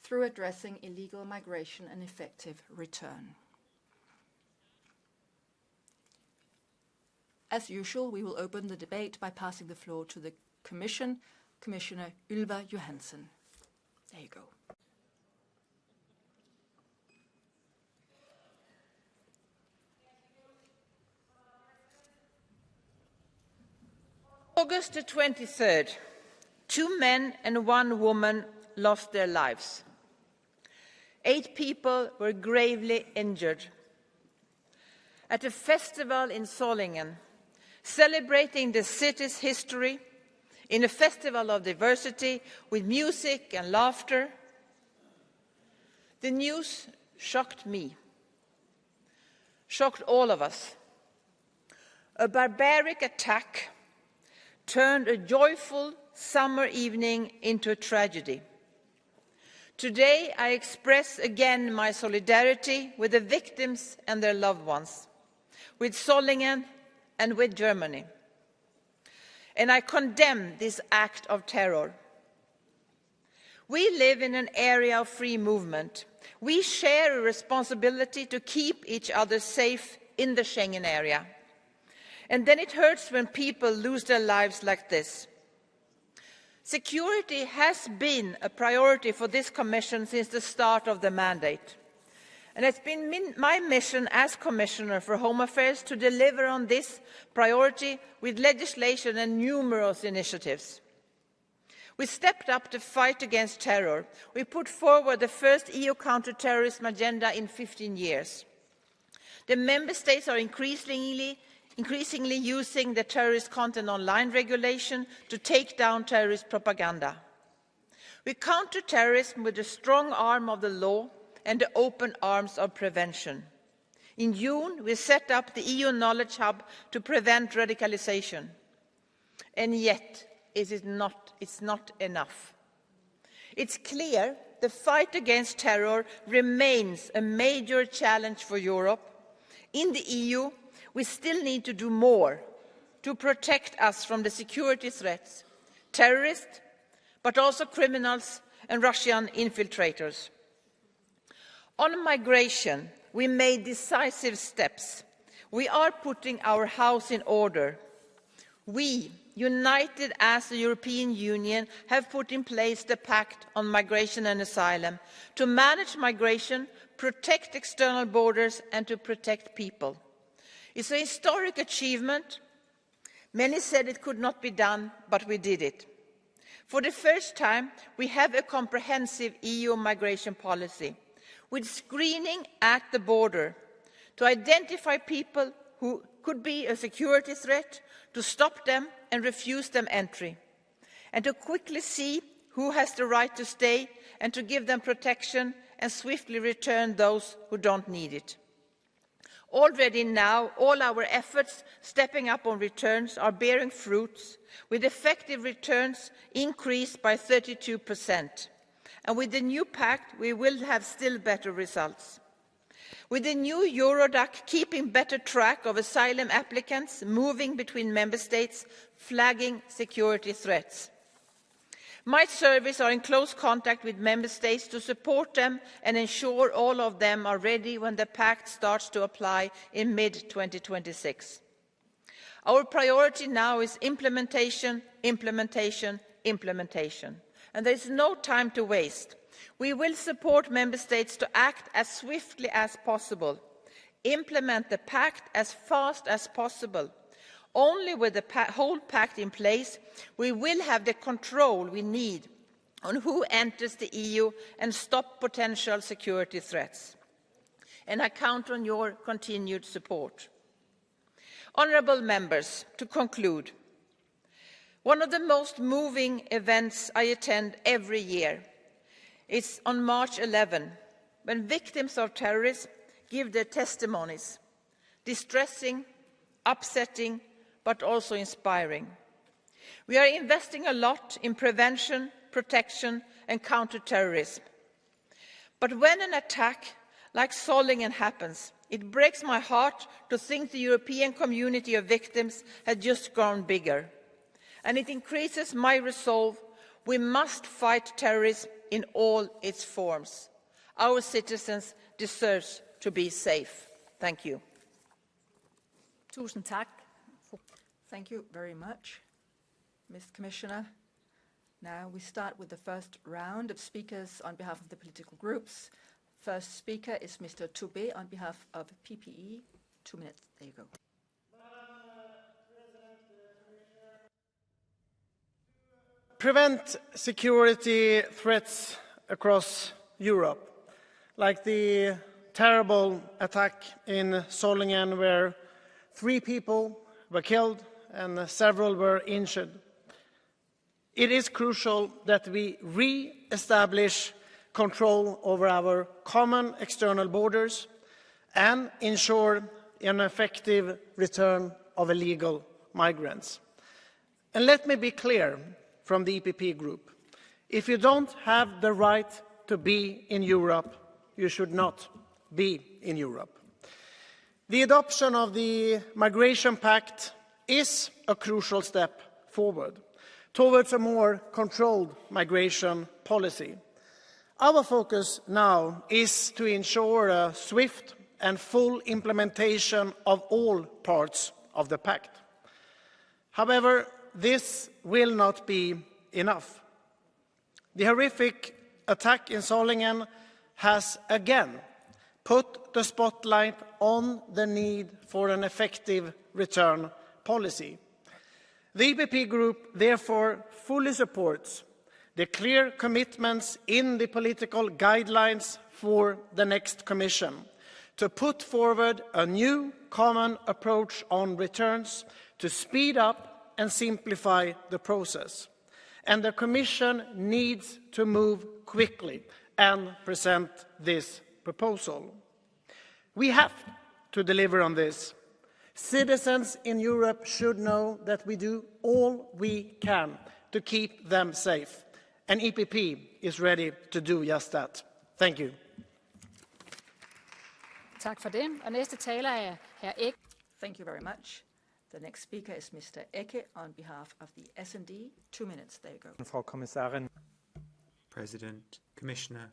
through addressing illegal migration and effective return. As usual, we will open the debate by passing the floor to the Commission, Commissioner Ylva Johansson. There you go. August the 23rd, 2 men and 1 woman lost their lives. 8 people were gravely injured. At a festival in Solingen, celebrating the city's history, in a festival of diversity with music and laughter, the news shocked me, shocked all of us. A barbaric attack turned a joyful summer evening into a tragedy. Today, I express again my solidarity with the victims and their loved ones, with Solingen and with Germany. And I condemn this act of terror. We live in an area of free movement. We share a responsibility to keep each other safe in the Schengen area. And then it hurts when people lose their lives like this. Security has been a priority for this Commission since the start of the mandate. And it's been my mission as Commissioner for Home Affairs to deliver on this priority with legislation and numerous initiatives. We stepped up the fight against terror. We put forward the first EU counter-terrorism agenda in 15 years. The Member States are increasingly using the terrorist content online regulation to take down terrorist propaganda. We counter terrorism with the strong arm of the law and the open arms of prevention. In June, we set up the EU Knowledge Hub to prevent radicalisation. And yet, it's not enough. It's clear the fight against terror remains a major challenge for Europe. In the EU, we still need to do more to protect us from the security threats, terrorists, but also criminals and Russian infiltrators. On migration, we made decisive steps. We are putting our house in order. We, united as the European Union, have put in place the Pact on Migration and Asylum to manage migration, protect external borders and to protect people. It's a historic achievement. Many said it could not be done, but we did it. For the first time, we have a comprehensive EU migration policy with screening at the border to identify people who could be a security threat, to stop them and refuse them entry, and to quickly see who has the right to stay and to give them protection and swiftly return those who don't need it. Already now, all our efforts stepping up on returns are bearing fruits, with effective returns increased by 32%. And with the new pact, we will have still better results. With the new Eurodac keeping better track of asylum applicants moving between member states, flagging security threats. My service are in close contact with member states to support them and ensure all of them are ready when the pact starts to apply in mid-2026. Our priority now is implementation, implementation, implementation. And there is no time to waste. We will support member states to act as swiftly as possible, implement the pact as fast as possible. Only with the whole pact in place, we will have the control we need on who enters the EU and stop potential security threats. And I count on your continued support. Honourable members, to conclude, one of the most moving events I attend every year is on March 11, when victims of terrorism give their testimonies. Distressing, upsetting, but also inspiring. We are investing a lot in prevention, protection and counter-terrorism. But when an attack like Solingen happens, it breaks my heart to think the European community of victims has just grown bigger. And it increases my resolve. We must fight terrorism in all its forms. Our citizens deserve to be safe. Thank you. Tusind tak. Thank you very much, Ms. Commissioner. Now we start with the first round of speakers on behalf of the political groups. First speaker is Mr. Toubé on behalf of PPE. 2 minutes. There you go. Prevent security threats across Europe, like the terrible attack in Solingen where 3 people were killed and several were injured. It is crucial that we re-establish control over our common external borders and ensure an effective return of illegal migrants. And let me be clear from the EPP group. If you don't have the right to be in Europe, you should not be in Europe. The adoption of the Migration Pact is a crucial step forward towards a more controlled migration policy. Our focus now is to ensure a swift and full implementation of all parts of the pact. However, this will not be enough. The horrific attack in Solingen has again put the spotlight on the need for an effective return policy. The EPP Group therefore fully supports the clear commitments in the political guidelines for the next Commission to put forward a new common approach on returns to speed up and simplify the process. And the Commission needs to move quickly and present this proposal. We have to deliver on this. Citizens in Europe should know that we do all we can to keep them safe. And EPP is ready to do just that. Thank you. Tak for det. Og næste taler er hr. Ek. Thank you very much. The next speaker is Mr. Ecke on behalf of the S&D. 2 minutes. There you go. Frau Kommissarin. President, Commissioner,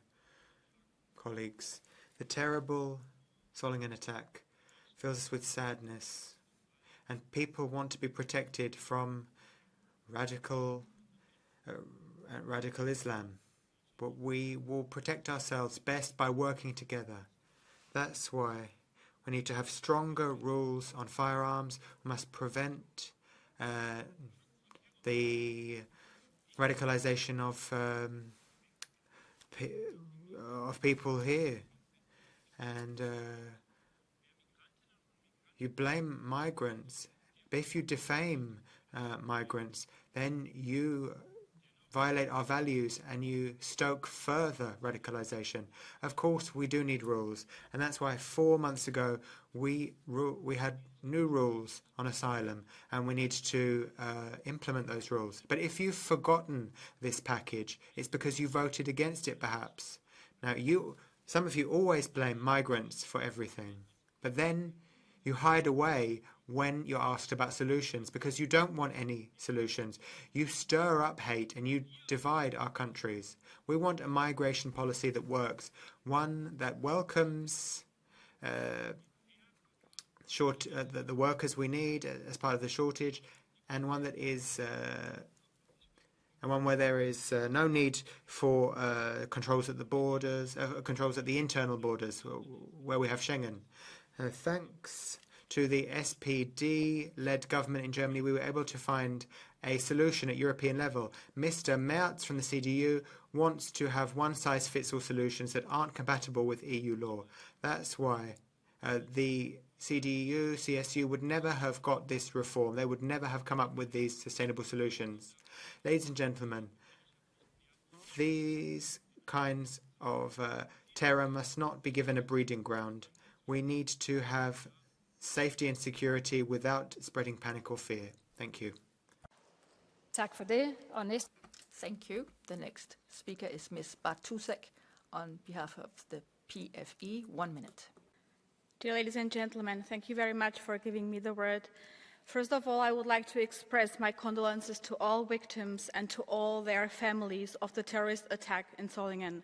colleagues, the terrible Solingen attack fills us with sadness, and people want to be protected from radical Islam. But we will protect ourselves best by working together. That's why we need to have stronger rules on firearms. We must prevent the radicalization of people here. And you blame migrants. But if you defame migrants, then you violate our values and you stoke further radicalization. Of course, we do need rules, and that's why 4 months ago we had new rules on asylum, and we need to implement those rules. But if you've forgotten this package, it's because you voted against it, perhaps. Now, some of you always blame migrants for everything, but then you hide away when you're asked about solutions because you don't want any solutions. You stir up hate and you divide our countries. We want a migration policy that works, one that welcomes the workers we need as part of the shortage, and one that is and one where there is no need for controls at the borders, controls at the internal borders, where we have Schengen. Thanks to the SPD-led government in Germany, we were able to find a solution at European level. Mr. Merz from the CDU wants to have one-size-fits-all solutions that aren't compatible with EU law. That's why the CDU, CSU would never have got this reform. They would never have come up with these sustainable solutions. Ladies and gentlemen, these kinds of terror must not be given a breeding ground. We need to have safety and security without spreading panic or fear. Thank you. Tak for det. Og næste. Thank you. The next speaker is Ms. Bartusek on behalf of the PFE. 1 minute. Dear ladies and gentlemen, thank you very much for giving me the word. First of all, I would like to express my condolences to all victims and to all their families of the terrorist attack in Solingen.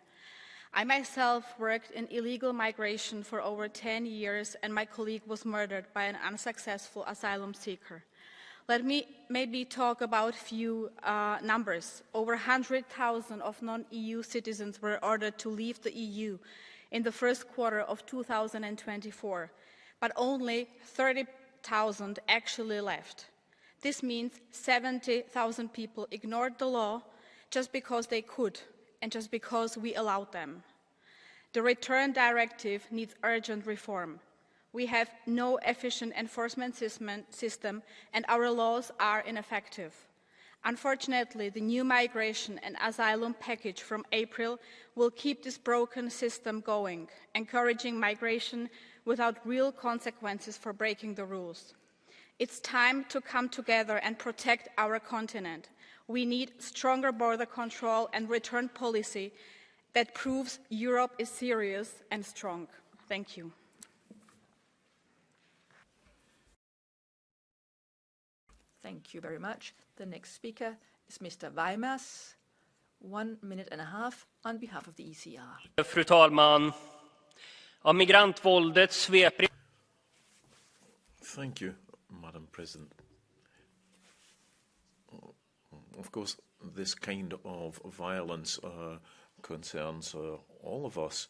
I myself worked in illegal migration for over 10 years, and my colleague was murdered by an unsuccessful asylum seeker. Let me maybe talk about few numbers. Over 100,000 of non-EU citizens were ordered to leave the EU in the first quarter of 2024, but only 30,000 actually left. This means 70,000 people ignored the law just because they could and just because we allowed them. The Return Directive needs urgent reform. We have no efficient enforcement system and our laws are ineffective. Unfortunately, the new Migration and Asylum package from April will keep this broken system going, encouraging migration without real consequences for breaking the rules. It's time to come together and protect our continent. We need stronger border control and return policy that proves Europe is serious and strong. Thank you. Thank you very much. The next speaker is Mr. Weimers. 1 minute and a half on behalf of the ECR. Fru talman, av migrantvåldet sveper... Thank you, Madam President. Of course, this kind of violence concerns all of us.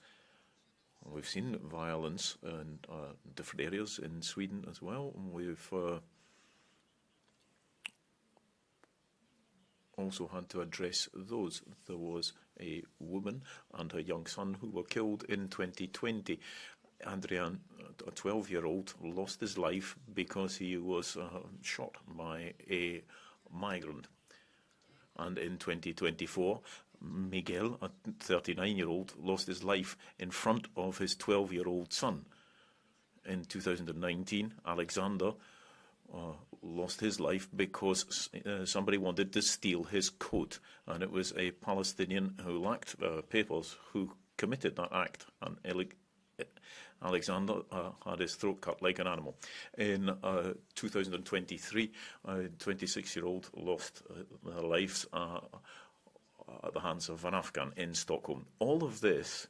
We've seen violence in different areas in Sweden as well. We've also had to address those. There was a woman and her young son who were killed in 2020. Adrian, a 12-year-old, lost his life because he was shot by a migrant. And in 2024, Miguel, a 39-year-old, lost his life in front of his 12-year-old son. In 2019, Alexander lost his life because somebody wanted to steal his coat, and it was a Palestinian who lacked papers who committed that act, and Alexander had his throat cut like an animal. In 2023, a 26-year-old lost their lives at the hands of an Afghan in Stockholm. All of this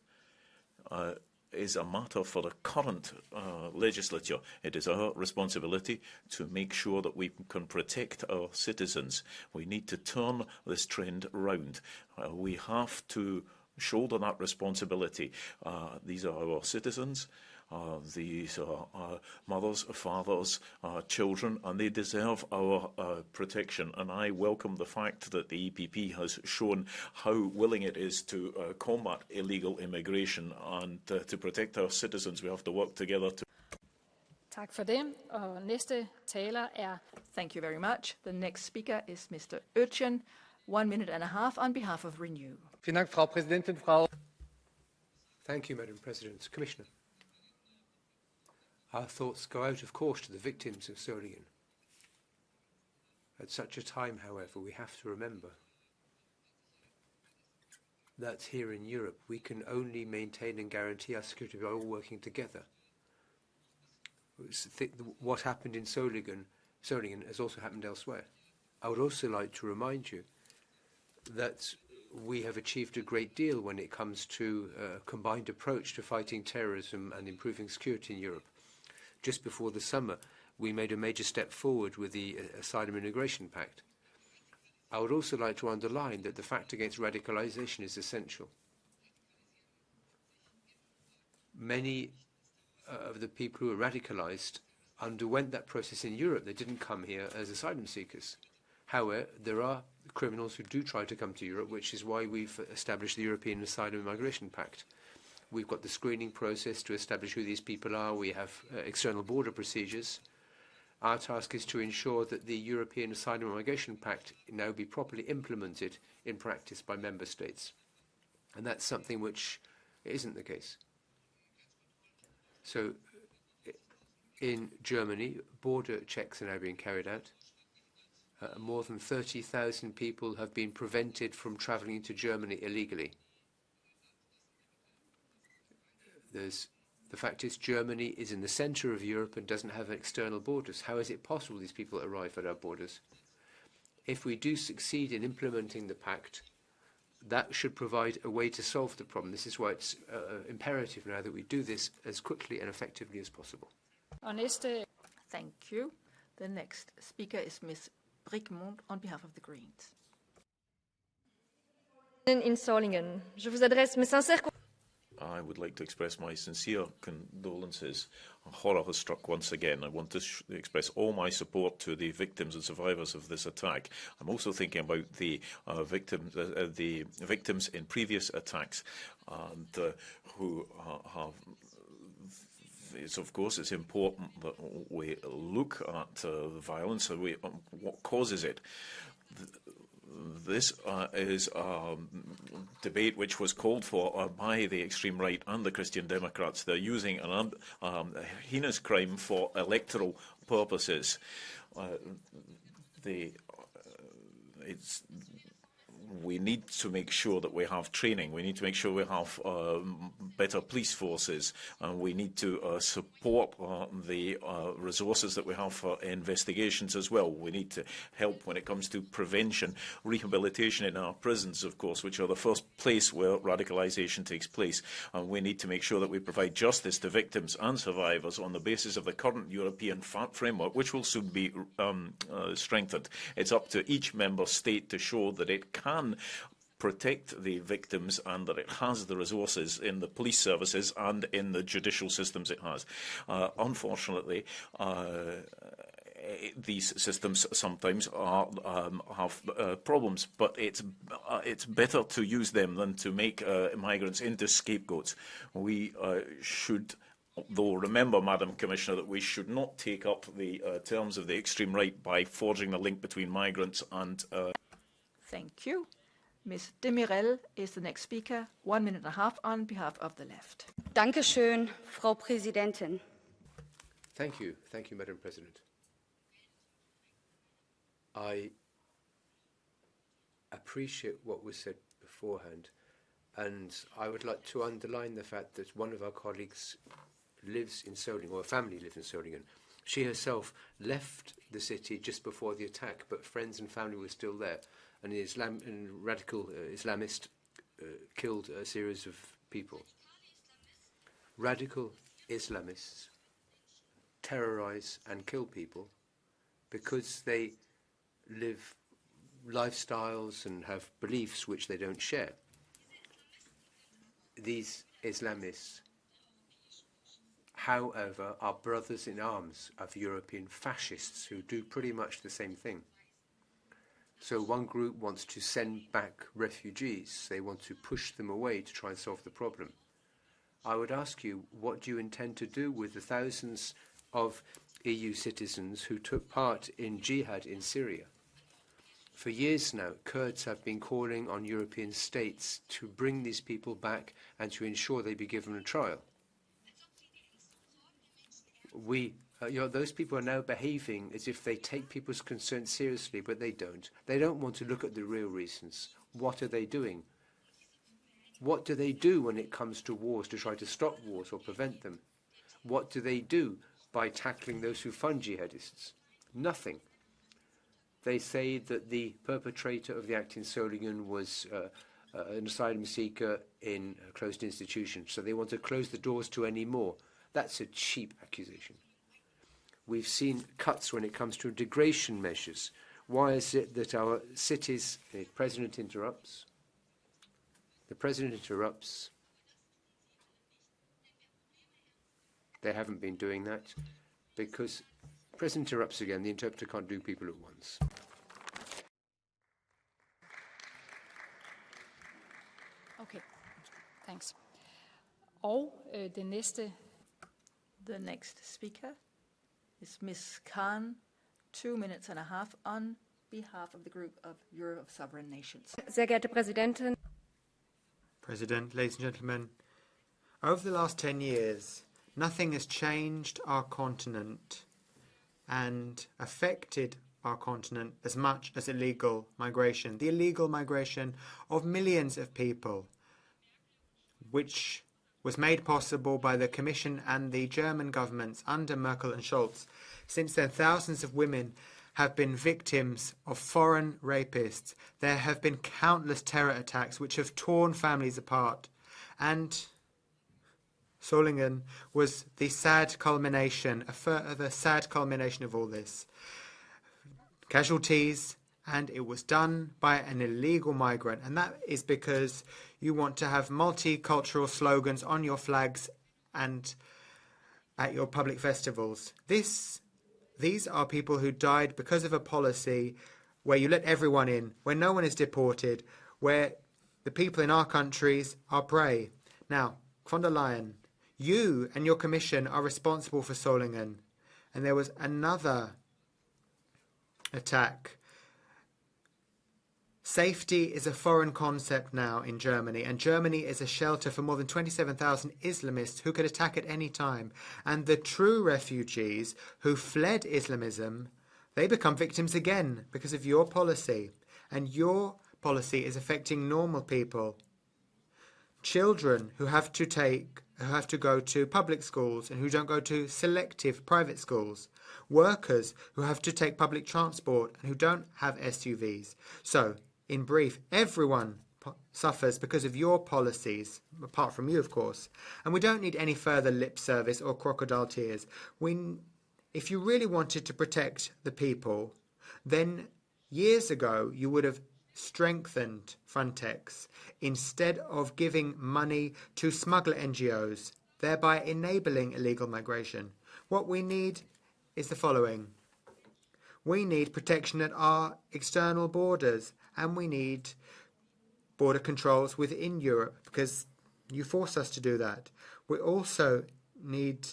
is a matter for the current legislature. It is our responsibility to make sure that we can protect our citizens. We need to turn this trend round. We have to shoulder that responsibility. These are our citizens. These are mothers, fathers, children, and they deserve our protection. And I welcome the fact that the EPP has shown how willing it is to combat illegal immigration and to protect our citizens. We have to work together to... Tak for det. Og næste taler er... Thank you very much. The next speaker is Mr. Özcan. 1 minute and a half on behalf of Renew. Vielen Dank, Frau Präsidentin, Thank you, Madam President. Commissioner. Our thoughts go out, of course, to the victims of Solingen. At such a time, however, we have to remember that here in Europe we can only maintain and guarantee our security by all working together. What happened in Solingen has also happened elsewhere. I would also like to remind you that we have achieved a great deal when it comes to a combined approach to fighting terrorism and improving security in Europe. Just before the summer, we made a major step forward with the Asylum and Migration Pact. I would also like to underline that the fight against radicalization is essential. Many of the people who were radicalized underwent that process in Europe. They didn't come here as asylum seekers. However, there are criminals who do try to come to Europe, which is why we've established the European Asylum and Migration Pact. We've got the screening process to establish who these people are. We have external border procedures. Our task is to ensure that the European Asylum and Migration Pact now be properly implemented in practice by member states. And that's something which isn't the case. So in Germany, border checks are now being carried out. More than 30,000 people have been prevented from travelling into Germany illegally. There's The fact is Germany is in the centre of Europe and doesn't have external borders. How is it possible these people arrive at our borders? If we do succeed in implementing the pact, that should provide a way to solve the problem. This is why it's imperative now that we do this as quickly and effectively as possible. Thank you. The next speaker is Ms. Brickmont on behalf of the Greens. In Solingen, je vous adresse mes sincères. I would like to express my sincere condolences. Horror has struck once again. I want to express all my support to the victims and survivors of this attack. I'm also thinking about the victims in previous attacks and who have. Of course, it's important that we look at the violence and what causes it. This is a debate which was called for by the extreme right and the Christian Democrats. They're using a heinous crime for electoral purposes. We need to make sure that we have training. We need to make sure we have better police forces, and we need to support the resources that we have for investigations as well. We need to help when it comes to prevention, rehabilitation in our prisons, of course, which are the first place where radicalisation takes place. And we need to make sure that we provide justice to victims and survivors on the basis of the current European framework, which will soon be strengthened. It's up to each member state to show that it can protect the victims and that it has the resources in the police services and in the judicial systems it has. Unfortunately, these systems sometimes have problems, but it's better to use them than to make migrants into scapegoats. We should, though, remember, Madam Commissioner, that we should not take up the terms of the extreme right by forging the link between migrants and... Thank you. Ms. Demirel is the next speaker, 1 minute and a half on behalf of the left. Dankeschön, Frau Präsidentin. Thank you, Madam President. I appreciate what was said beforehand, and I would like to underline the fact that one of our colleagues lives in Solingen, or a family lives in Solingen. She herself left the city just before the attack, but friends and family were still there. And a radical Islamist killed a series of people. Radical Islamists terrorize and kill people because they live lifestyles and have beliefs which they don't share. These Islamists, however, are brothers in arms of European fascists who do pretty much the same thing. So one group wants to send back refugees. They want to push them away to try and solve the problem. I would ask you, what do you intend to do with the thousands of EU citizens who took part in jihad in Syria? For years now, Kurds have been calling on European states to bring these people back and to ensure they be given a trial. Those people are now behaving as if they take people's concerns seriously, but they don't. They don't want to look at the real reasons. What are they doing? What do they do when it comes to wars to try to stop wars or prevent them? What do they do by tackling those who fund jihadists? Nothing. They say that the perpetrator of the act in Solingen was an asylum seeker in a closed institution, so they want to close the doors to any more. That's a cheap accusation. We've seen cuts when it comes to integration measures. Why is it that our cities... The President interrupts. The President interrupts. They haven't been doing that because the President interrupts again. The interpreter can't do people at once. Okay, thanks. Og det næste... The next speaker is Ms. Khan, 2 minutes and a half on behalf of the group of Euro of Sovereign Nations. Sehr geehrte Präsidentin. President, ladies and gentlemen, over the last 10 years, nothing has changed our continent and affected our continent as much as illegal migration. The illegal migration of millions of people, which was made possible by the Commission and the German governments under Merkel and Scholz. Since then, thousands of women have been victims of foreign rapists. There have been countless terror attacks which have torn families apart. And Solingen was the sad culmination, a further sad culmination of all this. Casualties, and it was done by an illegal migrant. And that is because you want to have multicultural slogans on your flags and at your public festivals. These are people who died because of a policy where you let everyone in, where no one is deported, where the people in our countries are prey. Now, von der Leyen, you and your Commission are responsible for Solingen. And there was another attack. Safety is a foreign concept now in Germany, and Germany is a shelter for more than 27,000 Islamists who could attack at any time. And the true refugees who fled Islamism, they become victims again because of your policy. And your policy is affecting normal people. Children who have to go to public schools and who don't go to selective private schools. Workers who have to take public transport and who don't have SUVs. So, in brief, everyone suffers because of your policies, apart from you, of course. And we don't need any further lip service or crocodile tears. If you really wanted to protect the people, then years ago you would have strengthened Frontex instead of giving money to smuggler NGOs, thereby enabling illegal migration. What we need is the following. We need protection at our external borders, and we need border controls within Europe because you force us to do that. We also need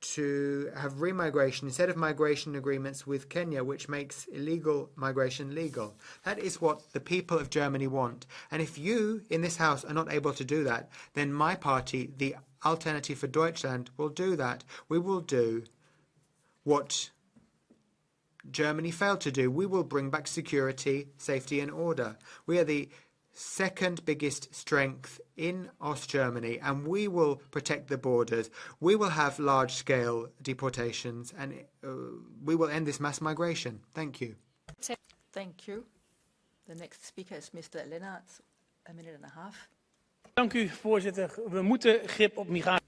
to have remigration instead of migration agreements with Kenya, which makes illegal migration legal. That is what the people of Germany want. And if you in this House are not able to do that, then my party, the Alternative for Deutschland, will do that. We will do what Germany failed to do. We will bring back security, safety and order. We are the second biggest strength in Germany, and we will protect the borders. We will have large-scale deportations, and we will end this mass migration. Thank you. Thank you. The next speaker is Mr. Lennart, a minute and a half. Dank u, voorzitter. We moeten grip op migratie.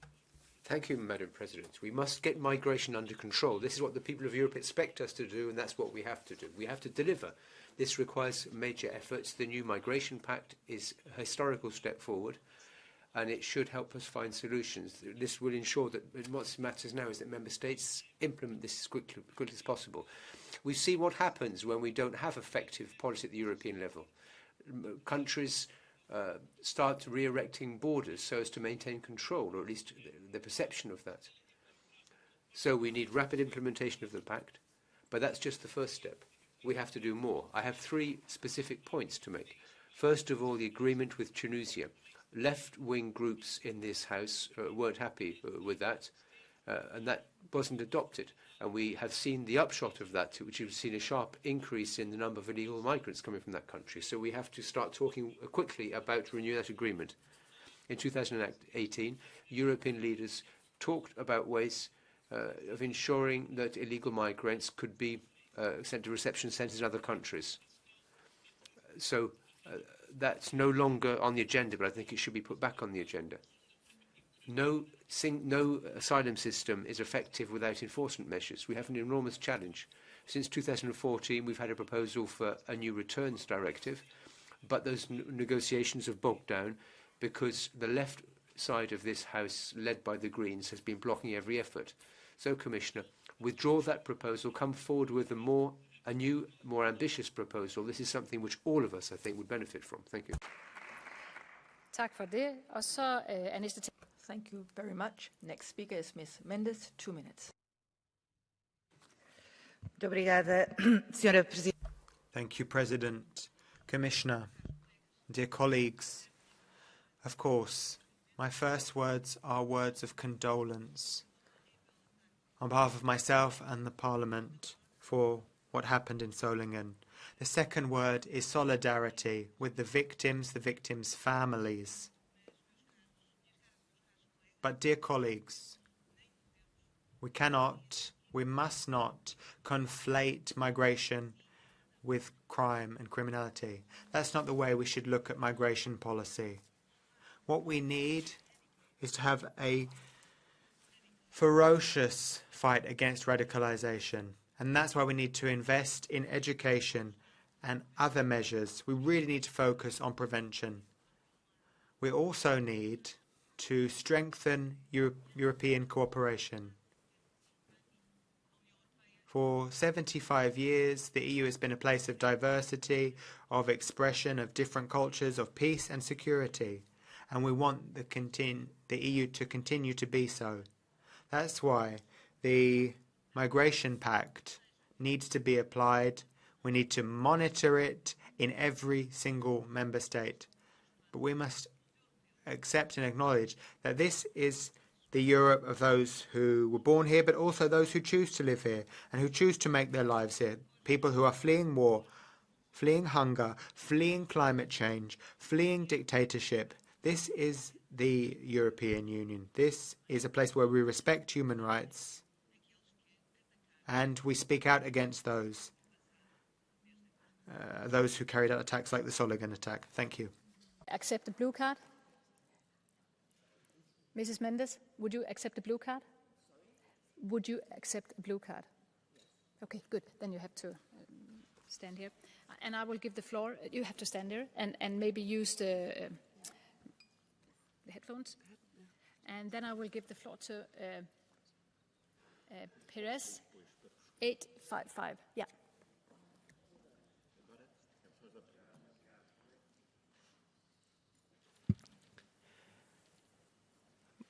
Thank you, Madam President. We must get migration under control. This is what the people of Europe expect us to do, and that's what we have to do. We have to deliver. This requires major efforts. The new Migration Pact is a historical step forward, and it should help us find solutions. This will ensure that what matters now is that Member States implement this as quickly as possible. We see what happens when we don't have effective policy at the European level. Countries start re-erecting borders so as to maintain control, or at least the perception of that. So we need rapid implementation of the pact, but that's just the first step. We have to do more. I have 3 specific points to make. First of all, the agreement with Tunisia. Left-wing groups in this House weren't happy with that, and that wasn't adopted. And we have seen the upshot of that, which we've seen a sharp increase in the number of illegal migrants coming from that country. So we have to start talking quickly about renewing that agreement. In 2018, European leaders talked about ways of ensuring that illegal migrants could be sent to reception centres in other countries. So that's no longer on the agenda, but I think it should be put back on the agenda. No asylum system is effective without enforcement measures. We have an enormous challenge. Since 2014, we've had a proposal for a new returns directive, but those negotiations have bogged down because the left side of this House, led by the Greens, has been blocking every effort. So, Commissioner, withdraw that proposal, come forward with a new, more ambitious proposal. This is something which all of us, I think, would benefit from. Thank you. Tak for det. Og så er næste Thank you very much. Next speaker is Ms. Mendes, 2 minutes. Thank you, President. Commissioner, dear colleagues, of course, my first words are words of condolence on behalf of myself and the Parliament for what happened in Solingen. The second word is solidarity with the victims' families. But, dear colleagues, we must not conflate migration with crime and criminality. That's not the way we should look at migration policy. What we need is to have a ferocious fight against radicalization. And that's why we need to invest in education and other measures. We really need to focus on prevention. We also need to strengthen European cooperation. For 75 years, the EU has been a place of diversity, of expression, of different cultures, of peace and security. And we want the EU to continue to be so. That's why the Migration Pact needs to be applied. We need to monitor it in every single member state. But we must accept and acknowledge that this is the Europe of those who were born here, but also those who choose to live here and who choose to make their lives here. People who are fleeing war, fleeing hunger, fleeing climate change, fleeing dictatorship. This is the European Union. This is a place where we respect human rights and we speak out against those who carried out attacks like the Solingen attack. Thank you. Accept the blue card? Mrs. Mendes, would you accept the blue card? Would you accept a blue card? Okay, good. Then you have to stand here. And I will give the floor. You have to stand there and maybe use the headphones. And then I will give the floor to Perez 855. Yeah.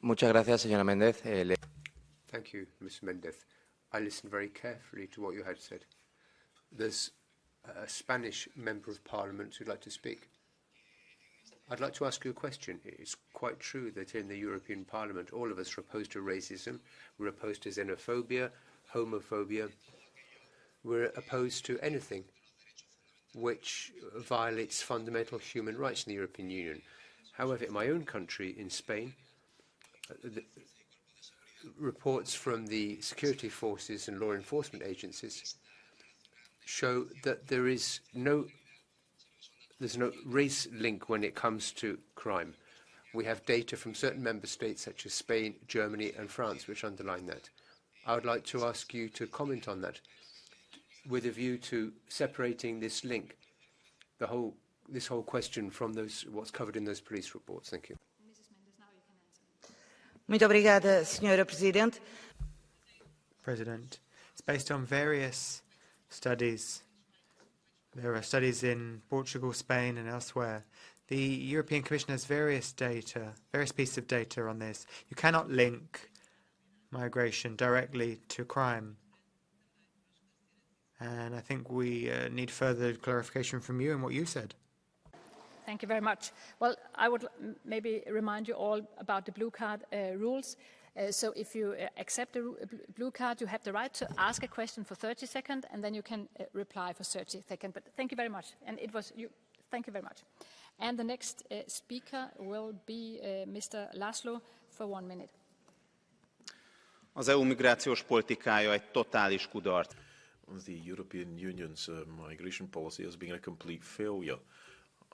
Muchas gracias, señora Méndez. Thank you, Ms. Mendez. I listened very carefully to what you had said. There's a Spanish member of Parliament who'd like to speak. I'd like to ask you a question. It's quite true that in the European Parliament, all of us are opposed to racism, we're opposed to xenophobia, homophobia, we're opposed to anything which violates fundamental human rights in the European Union. However, in my own country, in Spain, the reports from the security forces and law enforcement agencies show that there's no race link when it comes to crime. We have data from certain member states such as Spain, Germany and France which underline that. I would like to ask you to comment on that with a view to separating this link, this whole question from what's covered in those police reports. Thank you. Muito obrigada, Senhora Presidente. President, it's based on various studies. There are studies in Portugal, Spain, and elsewhere. The European Commission has various pieces of data on this. You cannot link migration directly to crime. And I think we need further clarification from you and what you said. Thank you very much. Well, I would maybe remind you all about the blue card rules. So if you accept the blue card, you have the right to ask a question for 30 seconds, and then you can reply for 30 seconds. But thank you very much. And it was you. Thank you very much. And the next speaker will be Mr. Laszlo for 1 minute. Az EU migrációs politikája egy totális kudarc. The European Union's migration policy has been a complete failure.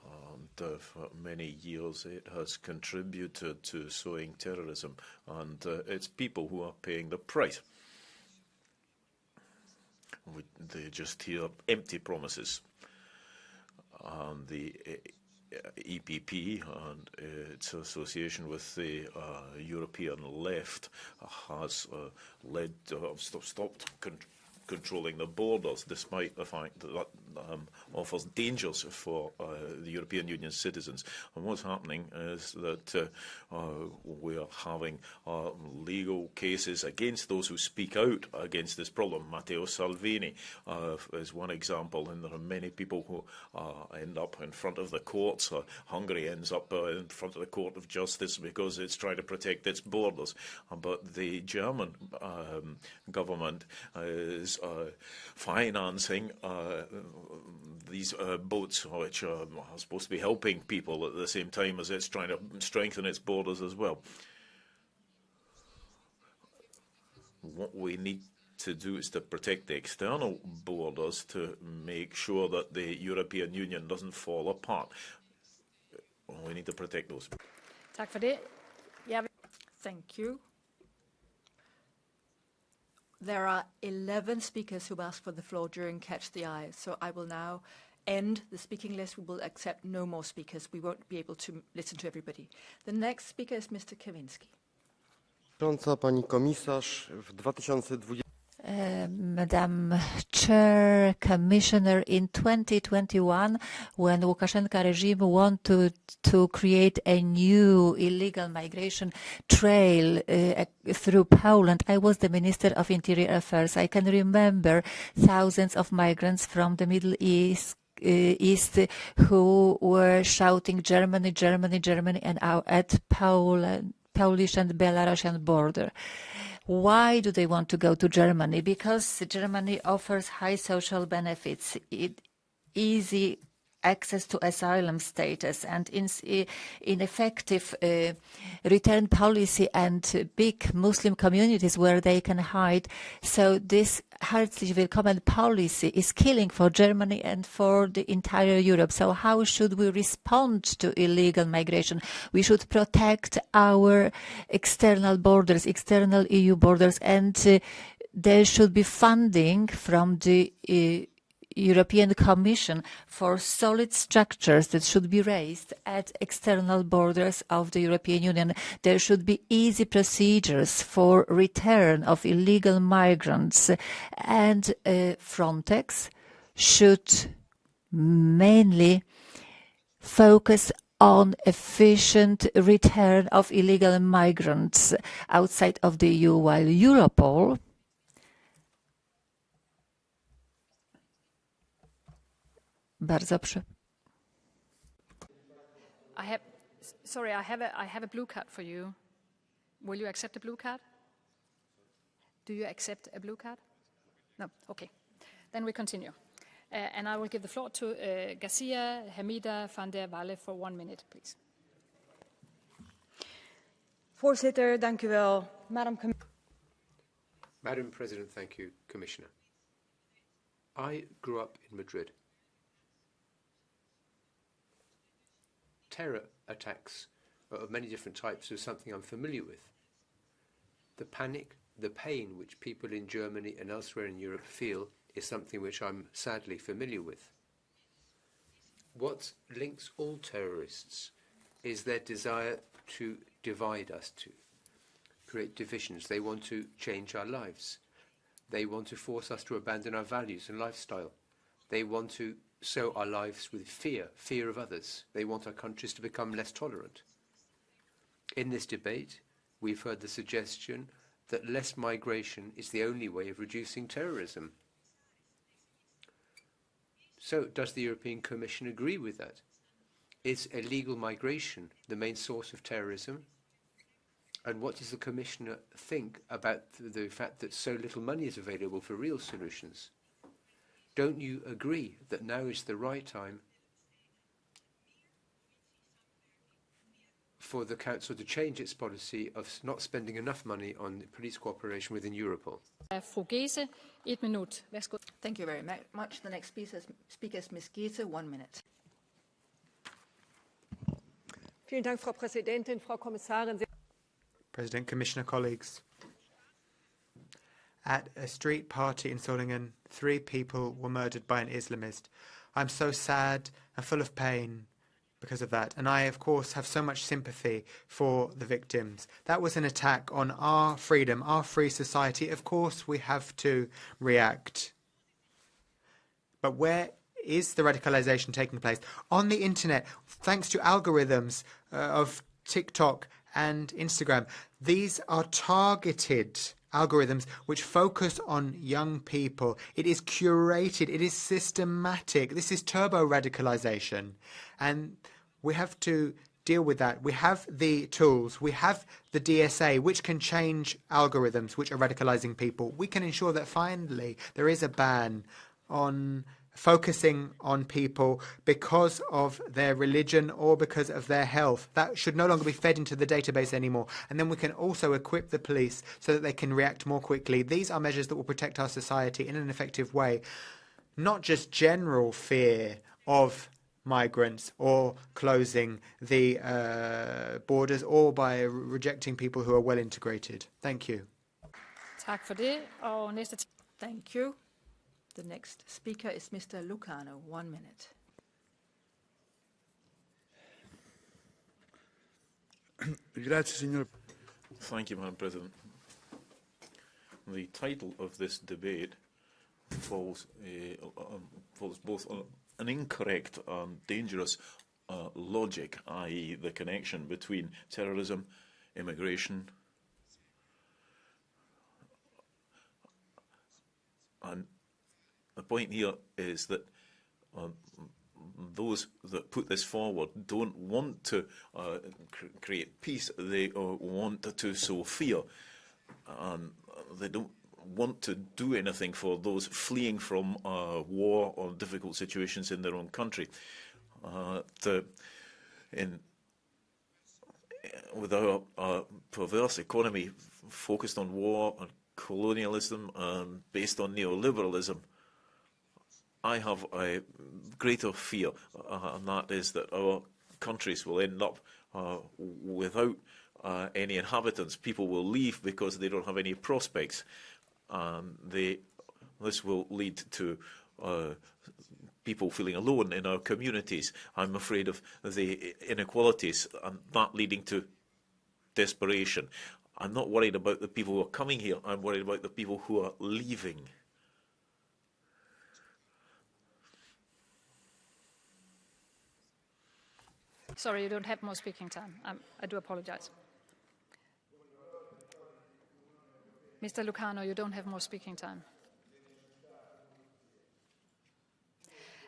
And for many years it has contributed to sowing terrorism, and it's people who are paying the price. They just hear empty promises. And the EPP and its association with the European left has stopped controlling the borders, despite the fact that offers dangers for the European Union citizens. And what's happening is that we are having legal cases against those who speak out against this problem. Matteo Salvini is one example, and there are many people who end up in front of the courts. Hungary ends up in front of the Court of Justice because it's trying to protect its borders. But the German government is financing these boats, which are supposed to be helping people at the same time as it's trying to strengthen its borders as well. what we need to do is to protect the external borders to make sure that the European Union doesn't fall apart. We need to protect those. Tak for det. Thank you. There are 11 speakers who've asked for the floor during Catch the Eye, so I will now end the speaking list. We will accept no more speakers. We won't be able to listen to everybody. The next speaker is Mr. Kaczynski. Pani komisarz, w 2020 Madam Chair, Commissioner, in 2021, when Lukashenko regime wanted to create a new illegal migration trail through Poland, I was the Minister of Interior Affairs. I can remember thousands of migrants from the Middle East who were shouting Germany, Germany, Germany, and at Polish and Belarusian border. Why do they want to go to Germany? Because Germany offers high social benefits, easy access to asylum status, and ineffective return policy and big Muslim communities where they can hide. So this herzlich willkommen policy is killing for Germany and for the entire Europe. So how should we respond to illegal migration? We should protect our external borders, external EU borders, and there should be funding from the European Commission for solid structures that should be raised at external borders of the European Union. There should be easy procedures for return of illegal migrants, and Frontex should mainly focus on efficient return of illegal migrants outside of the EU, while Europol I have a blue card for you. Will you accept a blue card? Do you accept a blue card? No? Okay. Then we continue. And I will give the floor to Garcia Hamida van der Walle for 1 minute, please. Voorzitter, dank u wel. Madam President, thank you, Commissioner. I grew up in Madrid. Terror attacks of many different types is something I'm familiar with. The panic, the pain which people in Germany and elsewhere in Europe feel is something which I'm sadly familiar with. What links all terrorists is their desire to divide us, to create divisions. They want to change our lives. They want to force us to abandon our values and lifestyle. They want to sow our lives with fear of others. They want our countries to become less tolerant. In this debate, we've heard the suggestion that less migration is the only way of reducing terrorism. So, does the European Commission agree with that? Is illegal migration the main source of terrorism? And what does the Commissioner think about the fact that so little money is available for real solutions? Don't you agree that now is the right time for the Council to change its policy of not spending enough money on police cooperation within Europol? Thank you very much. The next speaker is Ms. Giese, 1 minute. Vielen Dank, Frau Präsidentin, Frau Kommissarin. President, Commissioner, colleagues. At a street party in Solingen, 3 people were murdered by an Islamist. I'm so sad and full of pain because of that. And I, of course, have so much sympathy for the victims. That was an attack on our freedom, our free society. Of course, we have to react. But where is the radicalization taking place? On the internet, thanks to algorithms of TikTok and Instagram. These are targeted algorithms which focus on young people. It is curated. It is systematic. This is turbo-radicalization. And we have to deal with that. We have the tools. We have the DSA, which can change algorithms which are radicalizing people. We can ensure that finally there is a ban on focusing on people because of their religion or because of their health. That should no longer be fed into the database anymore. And then we can also equip the police so that they can react more quickly. These are measures that will protect our society in an effective way. Not just general fear of migrants or closing the borders or by rejecting people who are well integrated. Thank you. Tak for det. Og næste Thank you. The next speaker is Mr. Lucano. 1 minute. Thank you, Madam President. The title of this debate falls both an incorrect and dangerous logic, i.e. the connection between terrorism, immigration, and the point here is that those that put this forward don't want to create peace, they want to sow fear, and they don't want to do anything for those fleeing from war or difficult situations in their own country. With our perverse economy focused on war and colonialism and based on neoliberalism, I have a greater fear, and that is that our countries will end up without any inhabitants. People will leave because they don't have any prospects, and this will lead to people feeling alone in our communities. I'm afraid of the inequalities and that leading to desperation. I'm not worried about the people who are coming here. I'm worried about the people who are leaving. Sorry, you don't have more speaking time. I do apologize. Mr. Lucano, you don't have more speaking time.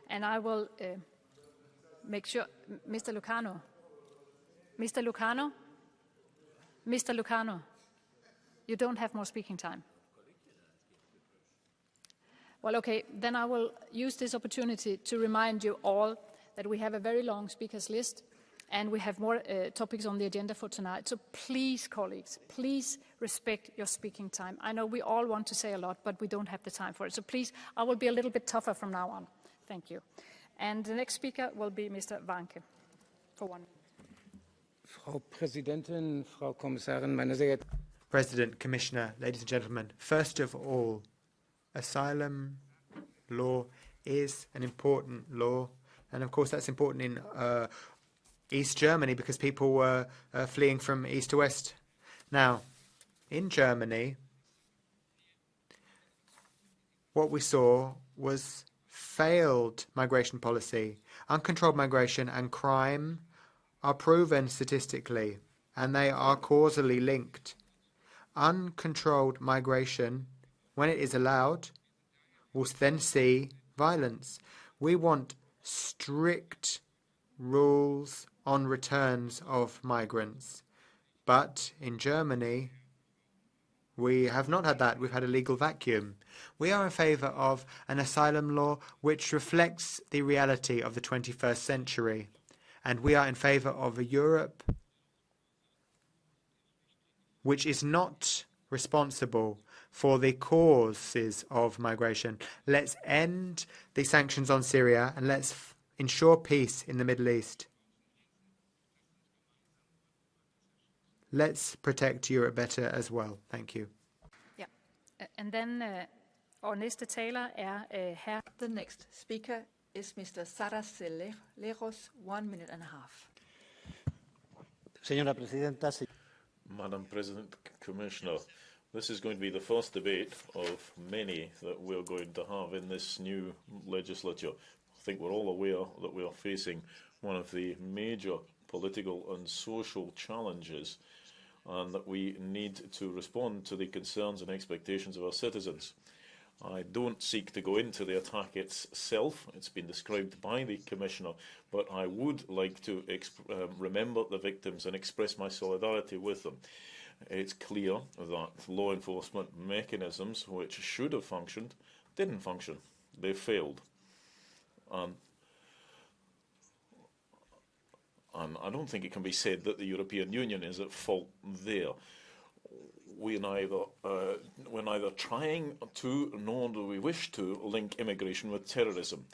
And I will make sure, Mr. Lucano, you don't have more speaking time. Well, okay, then I will use this opportunity to remind you all that we have a very long speakers list and we have more topics on the agenda for tonight. So please, colleagues, please respect your speaking time. I know we all want to say a lot, but we don't have the time for it. So please, I will be a little bit tougher from now on. Thank you. And the next speaker will be Mr. Wanke for 1 minute. Frau Präsidentin, Frau Kommissarin, meine sehr geehrten President, Commissioner, ladies and gentlemen, first of all, asylum law is an important law. And of course, that's important in East Germany because people were fleeing from east to west. Now, in Germany, what we saw was failed migration policy. Uncontrolled migration and crime are proven statistically, and they are causally linked. Uncontrolled migration, when it is allowed, will then see violence. We want strict rules on returns of migrants. But in Germany, we have not had that. We've had a legal vacuum. We are in favour of an asylum law which reflects the reality of the 21st century. And we are in favour of a Europe which is not responsible for the causes of migration. Let's end the sanctions on Syria and let's ensure peace in the Middle East. Let's protect Europe better as well. Thank you. Yeah. And then our næste taler her. The next speaker is Mr. Saraceleros, 1 minute and a half. Señora Presidenta. Madam President, Commissioner, this is going to be the first debate of many that we're going to have in this new legislature. I think we're all aware that we are facing one of the major political and social challenges and that we need to respond to the concerns and expectations of our citizens. I don't seek to go into the attack itself. It's been described by the Commissioner, but I would like to remember the victims and express my solidarity with them. It's clear that law enforcement mechanisms, which should have functioned, didn't function. They failed. And I don't think it can be said that the European Union is at fault there. We're neither trying to, nor do we wish to, link immigration with terrorism.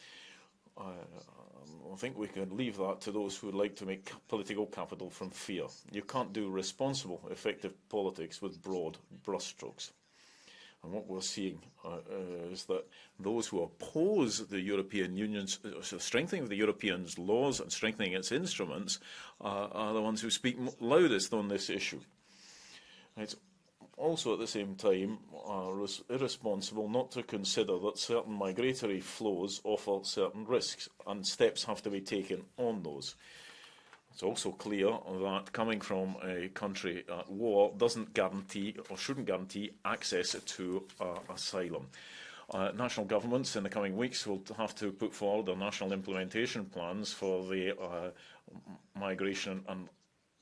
I think we can leave that to those who would like to make political capital from fear. You can't do responsible, effective politics with broad brushstrokes. And what we're seeing is that those who oppose the European Union's strengthening of the Europeans' laws and strengthening its instruments are the ones who speak loudest on this issue. It's also at the same time irresponsible not to consider that certain migratory flows offer certain risks, and steps have to be taken on those. It's also clear that coming from a country at war doesn't guarantee, or shouldn't guarantee, access to asylum. National governments in the coming weeks will have to put forward their national implementation plans for the Migration and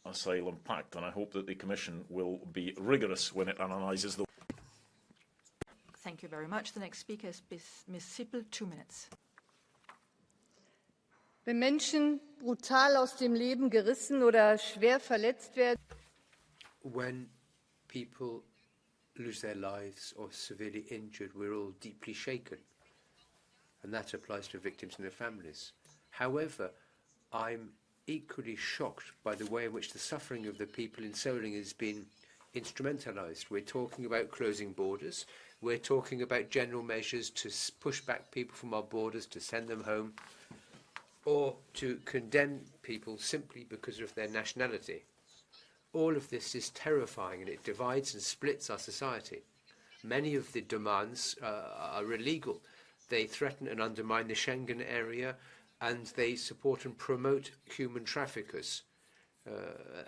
Asylum Pact, and I hope that the Commission will be rigorous when it analyses the... Thank you very much. The next speaker is Ms. Sippel, 2 minutes. Wenn Menschen brutal aus dem Leben gerissen oder schwer verletzt werden. When people lose their lives or severely injured, we're all deeply shaken. And that applies to victims and their families. However, I'm equally shocked by the way in which the suffering of the people in Solingen has been instrumentalised. We're talking about closing borders. We're talking about general measures to push back people from our borders, to send them home, or to condemn people simply because of their nationality. All of this is terrifying, and it divides and splits our society. Many of the demands are illegal. They threaten and undermine the Schengen area, and they support and promote human traffickers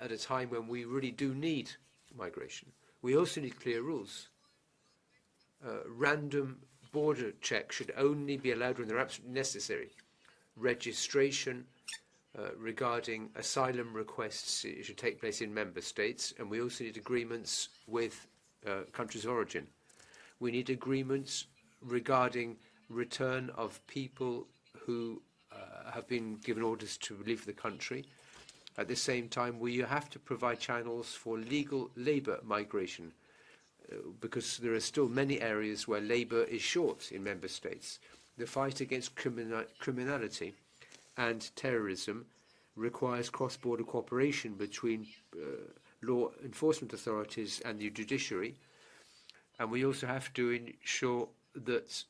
at a time when we really do need migration. We also need clear rules. Random border checks should only be allowed when they're absolutely necessary. Registration regarding asylum requests should take place in member states, and we also need agreements with countries of origin. We need agreements regarding return of people who have been given orders to leave the country. At the same time, we have to provide channels for legal labour migration, because there are still many areas where labour is short in member states. The fight against criminality and terrorism requires cross-border cooperation between law enforcement authorities and the judiciary, and we also have to ensure that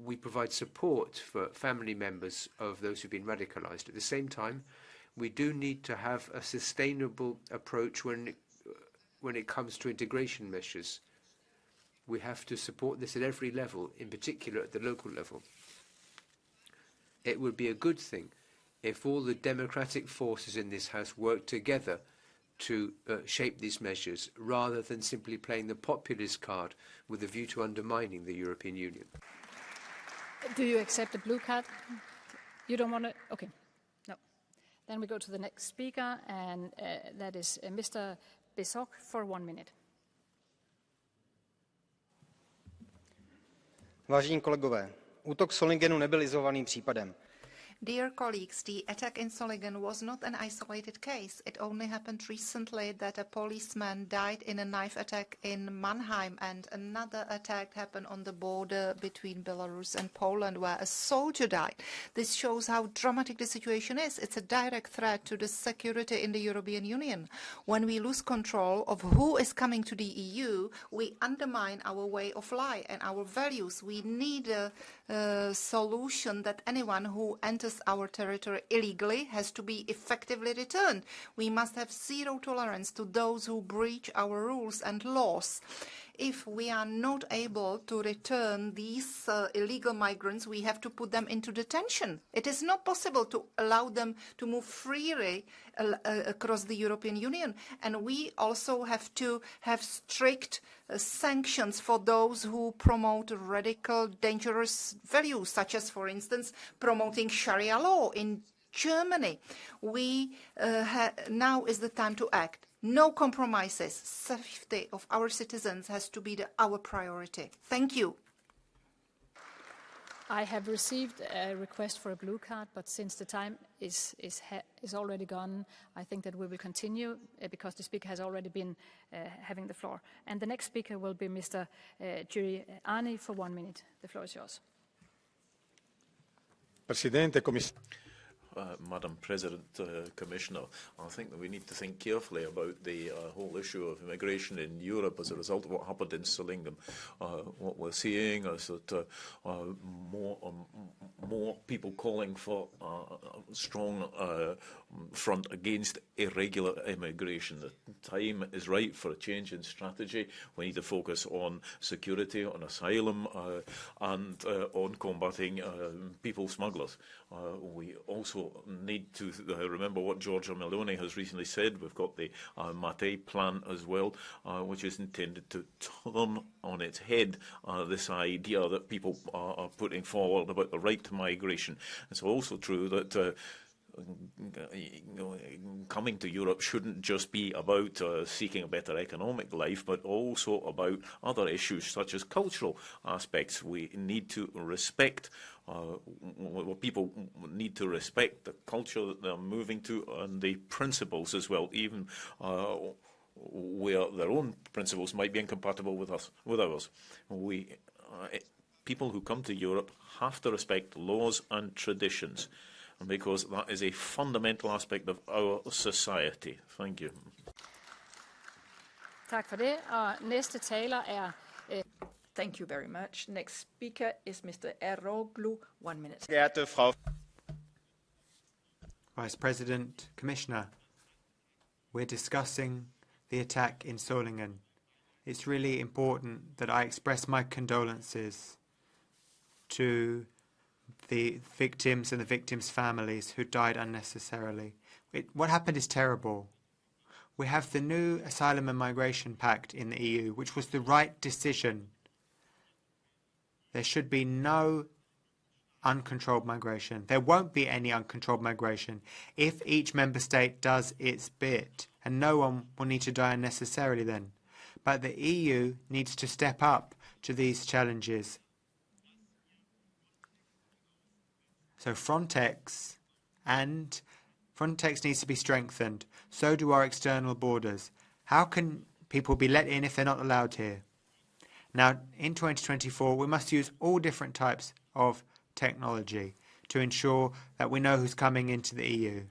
we provide support for family members of those who've been radicalised. At the same time, we do need to have a sustainable approach when it comes to integration measures. We have to support this at every level, in particular at the local level. It would be a good thing if all the democratic forces in this House worked together to shape these measures, rather than simply playing the populist card with a view to undermining the European Union. Do you accept the blue card? You don't want to? Okay. No. Then we go to the next speaker, and that is Mr. Besok for 1 minute. Vážení kolegové, útok Solingenu nebyl izolovaným případem. Dear colleagues, the attack in Solingen was not an isolated case. It only happened recently that a policeman died in a knife attack in Mannheim, and another attack happened on the border between Belarus and Poland, where a soldier died. This shows how dramatic the situation is. It's a direct threat to the security in the European Union. When we lose control of who is coming to the EU, we undermine our way of life and our values. We need a solution that anyone who enters our territory illegally has to be effectively returned. We must have zero tolerance to those who breach our rules and laws. If we are not able to return these illegal migrants, we have to put them into detention. It is not possible to allow them to move freely across the European Union. And we also have to have strict sanctions for those who promote radical, dangerous values, such as, for instance, promoting Sharia law in Germany. Now is the time to act. No compromises. Safety of our citizens has to be our priority. Thank you. I have received a request for a blue card, but since the time is already gone, I think that we will continue because the speaker has already been having the floor. And the next speaker will be Mr. Giuliani for 1 minute. The floor is yours. Presidente, Madam President, Commissioner, I think that we need to think carefully about the whole issue of immigration in Europe as a result of what happened in Solingen. What we're seeing is that more people calling for a strong front against irregular immigration. The time is right for a change in strategy. We need to focus on security, on asylum, and on combating people smugglers. We also need to remember what Giorgia Meloni has recently said. We've got the Mate plan as well, which is intended to turn on its head this idea that people are putting forward about the right to migration. It's also true that coming to Europe shouldn't just be about seeking a better economic life, but also about other issues such as cultural aspects. We need to respect people need to respect the culture that they're moving to and the principles as well, even where their own principles might be incompatible with ours. People who come to Europe have to respect laws and traditions, because that is a fundamental aspect of our society. Thank you. Tak for det. Og næste taler er... Thank you very much. Next speaker is Mr. Eroglu. 1 minute. Geehrte Frau Vice President, Commissioner, we're discussing the attack in Solingen. It's really important that I express my condolences to the victims and the victims' families who died unnecessarily. What happened is terrible. We have the new Asylum and Migration Pact in the EU, which was the right decision. There should be no uncontrolled migration. There won't be any uncontrolled migration if each member state does its bit, and no one will need to die unnecessarily then. But the EU needs to step up to these challenges. So Frontex needs to be strengthened. So do our external borders. How can people be let in if they're not allowed here? Now, in 2024, we must use all different types of technology to ensure that we know who's coming into the EU.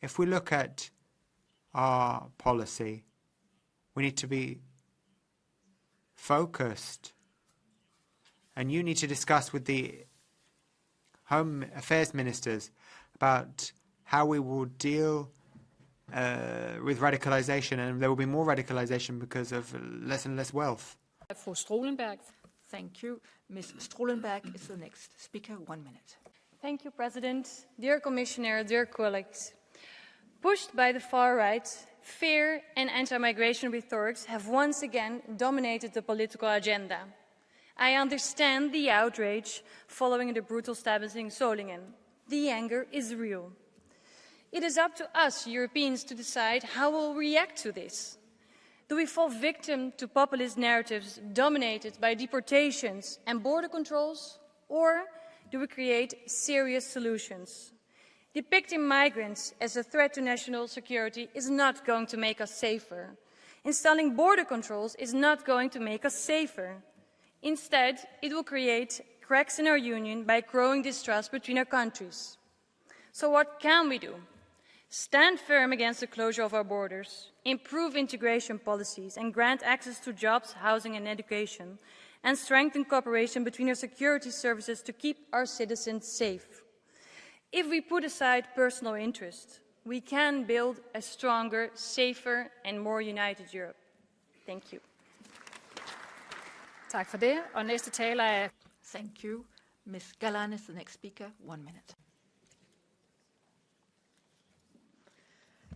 If we look at our policy, we need to be focused. And you need to discuss with the Home Affairs Ministers about how we will deal with radicalization, and there will be more radicalization because of less and less wealth. For Strolenberg. Thank you. Ms. Strolenberg is the next speaker. 1 minute. Thank you, President. Dear Commissioner, dear colleagues. Pushed by the far right, fear and anti-migration rhetorics have once again dominated the political agenda. I understand the outrage following the brutal stabbings in Solingen. The anger is real. It is up to us, Europeans, to decide how we'll react to this. Do we fall victim to populist narratives dominated by deportations and border controls? Or do we create serious solutions? Depicting migrants as a threat to national security is not going to make us safer. Installing border controls is not going to make us safer. Instead, it will create cracks in our union by growing distrust between our countries. So what can we do? Stand firm against the closure of our borders, improve integration policies and grant access to jobs, housing and education, and strengthen cooperation between our security services to keep our citizens safe. If we put aside personal interest, we can build a stronger, safer and more united Europe. Thank you. Tak for det. Og næste taler er... Thank you. Ms. Galan is the next speaker. 1 minute.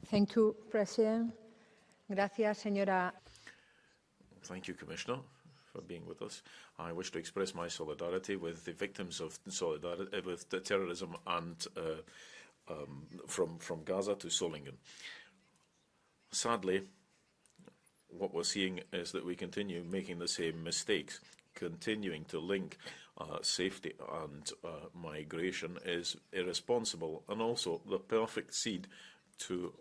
Thank you, President. Gracias, señora. Thank you, Commissioner, for being with us. I wish to express my solidarity with the victims of with the terrorism and from Gaza to Solingen. Sadly, what we're seeing is that we continue making the same mistakes. continuing to link safety and migration is irresponsible and also the perfect seed to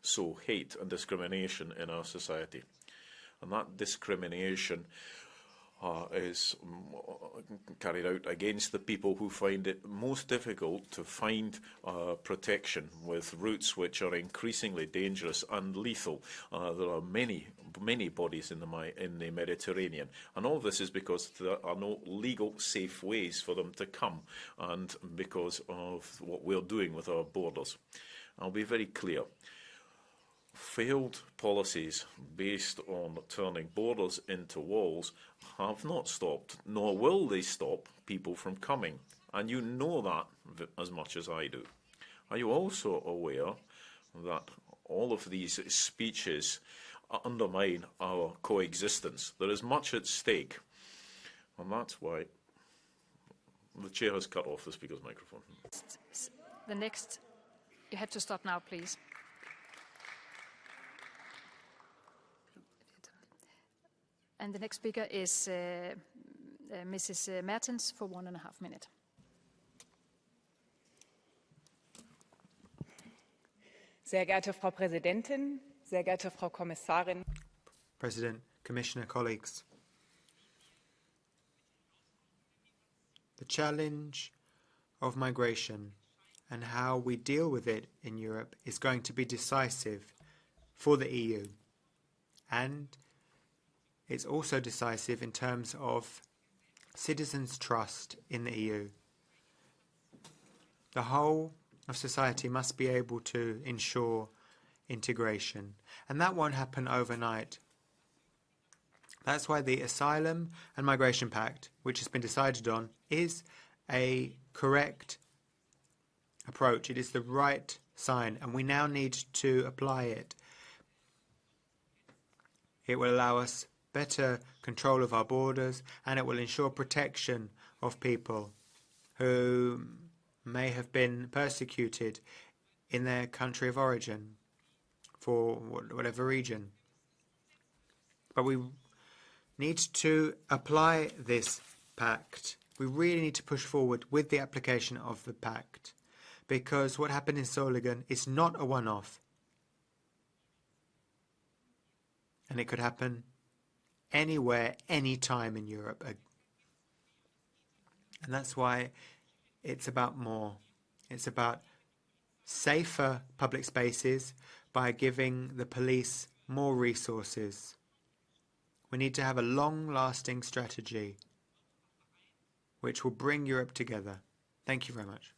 sow hate and discrimination in our society. And that discrimination is carried out against the people who find it most difficult to find protection with routes which are increasingly dangerous and lethal. There are many bodies in the Mediterranean, and all this is because there are no legal safe ways for them to come, and because of what we're doing with our borders. I'll be very clear. Failed policies based on turning borders into walls have not stopped, nor will they stop people from coming. And you know that as much as I do. Are you also aware that all of these speeches undermine our coexistence? There is much at stake. And that's why the chair has cut off the speaker's microphone. The next, you have to stop now, please. And the next speaker is Mrs. Mertens for 1.5 minutes. Sehr geehrte Frau Präsidentin, sehr geehrte Frau Kommissarin. President, Commissioner, colleagues. The challenge of migration and how we deal with it in Europe is going to be decisive for the EU. And it's also decisive in terms of citizens' trust in the EU. The whole of society must be able to ensure integration, and that won't happen overnight. That's why the Asylum and Migration Pact, which has been decided on, is a correct approach. It is the right sign, and we now need to apply it. It will allow us better control of our borders, and it will ensure protection of people who may have been persecuted in their country of origin for whatever region. But we need to apply this pact. We really need to push forward with the application of the pact, because what happened in Solingen is not a one-off. And it could happen anywhere, anytime in Europe. And that's why it's about more. It's about safer public spaces by giving the police more resources. We need to have a long-lasting strategy which will bring Europe together. Thank you very much.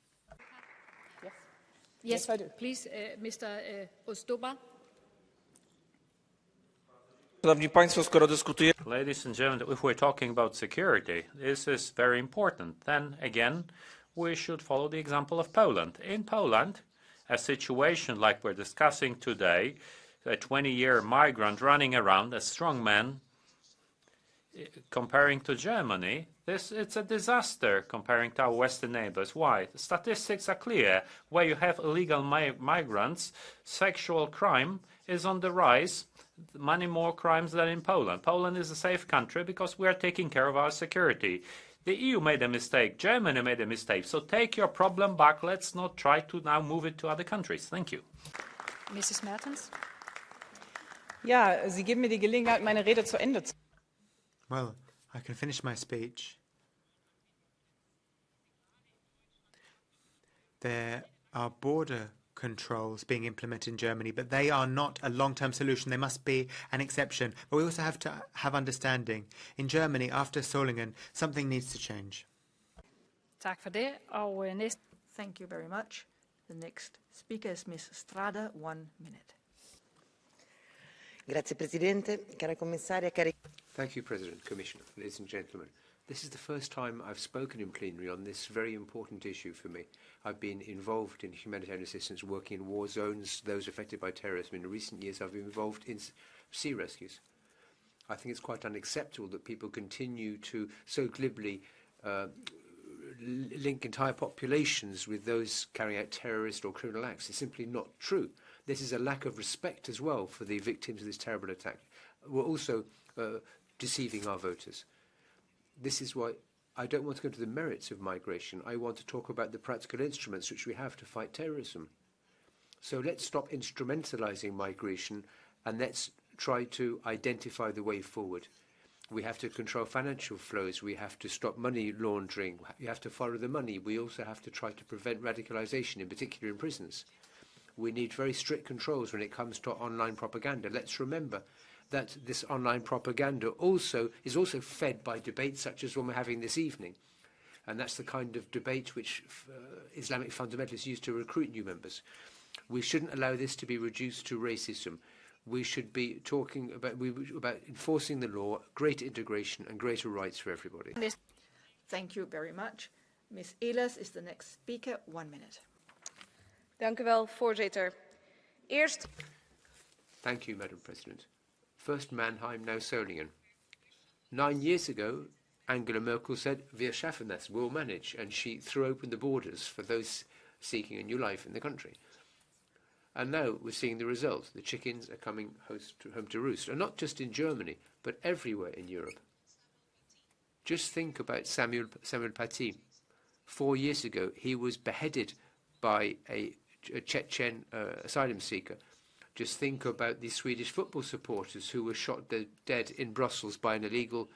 Yes, I do. Please, Mr. Ozdoba. Ladies and gentlemen, if we're talking about security, this is very important. Then again, we should follow the example of Poland. In Poland, a situation like we're discussing today, a 20-year migrant running around, a strong man, comparing to Germany, it's a disaster comparing to our Western neighbors. Why? The statistics are clear. Where you have illegal migrants, sexual crime is on the rise. Many more crimes than in Poland. Poland is a safe country because we are taking care of our security. The EU made a mistake. Germany made a mistake. So take your problem back. Let's not try to now move it to other countries. Thank you. Mrs. Mertens. Ja, Sie geben mir die Gelegenheit, meine Rede zu Ende zu. Well, I can finish my speech. There are border controls being implemented in Germany, but they are not a long-term solution. They must be an exception. But we also have to have understanding. In Germany, after Solingen, something needs to change. Tak for det. Og næste. Thank you very much. The next speaker is Ms. Strada, 1 minute. Grazie Presidente, cara commissaria, cari... Thank you, President, Commissioner, ladies and gentlemen. This is the first time I've spoken in plenary on this very important issue for me. I've been involved in humanitarian assistance, working in war zones, those affected by terrorism. In recent years, I've been involved in sea rescues. I think it's quite unacceptable that people continue to so glibly link entire populations with those carrying out terrorist or criminal acts. It's simply not true. This is a lack of respect as well for the victims of this terrible attack. We're also deceiving our voters. this is why I don't want to go into the merits of migration. I want to talk about the practical instruments which we have to fight terrorism. So let's stop instrumentalizing migration and let's try to identify the way forward. We have to control financial flows. We have to stop money laundering. We have to follow the money. We also have to try to prevent radicalization, in particular in prisons. We need very strict controls when it comes to online propaganda. Let's remember that this online propaganda is also fed by debates such as one we're having this evening. And that's the kind of debate which Islamic fundamentalists use to recruit new members. We shouldn't allow this to be reduced to racism. We should be talking about enforcing the law, greater integration and greater rights for everybody. Thank you very much. Ms. Ehlers is the next speaker. 1 minute. Dank u wel, voorzitter. Eerst... Thank you, Madam President. First Mannheim, now Solingen. 9 years ago, Angela Merkel said, "Wir schaffen das, we'll manage," and she threw open the borders for those seeking a new life in the country. And now we're seeing the result. The chickens are coming home to roost, and not just in Germany, but everywhere in Europe. Just think about Samuel Paty. 4 years ago, he was beheaded by a Chechen asylum seeker. Just think about the Swedish football supporters who were shot dead in Brussels by an illegal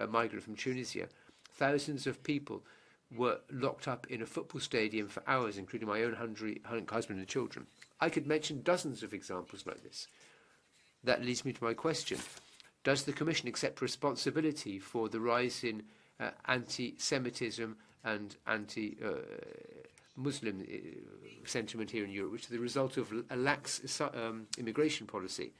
migrant from Tunisia. Thousands of people were locked up in a football stadium for hours, including my own hungry husband and children. I could mention dozens of examples like this. That leads me to my question. Does the Commission accept responsibility for the rise in anti-Semitism and anti-Muslim sentiment here in Europe, which is the result of a lax immigration policy?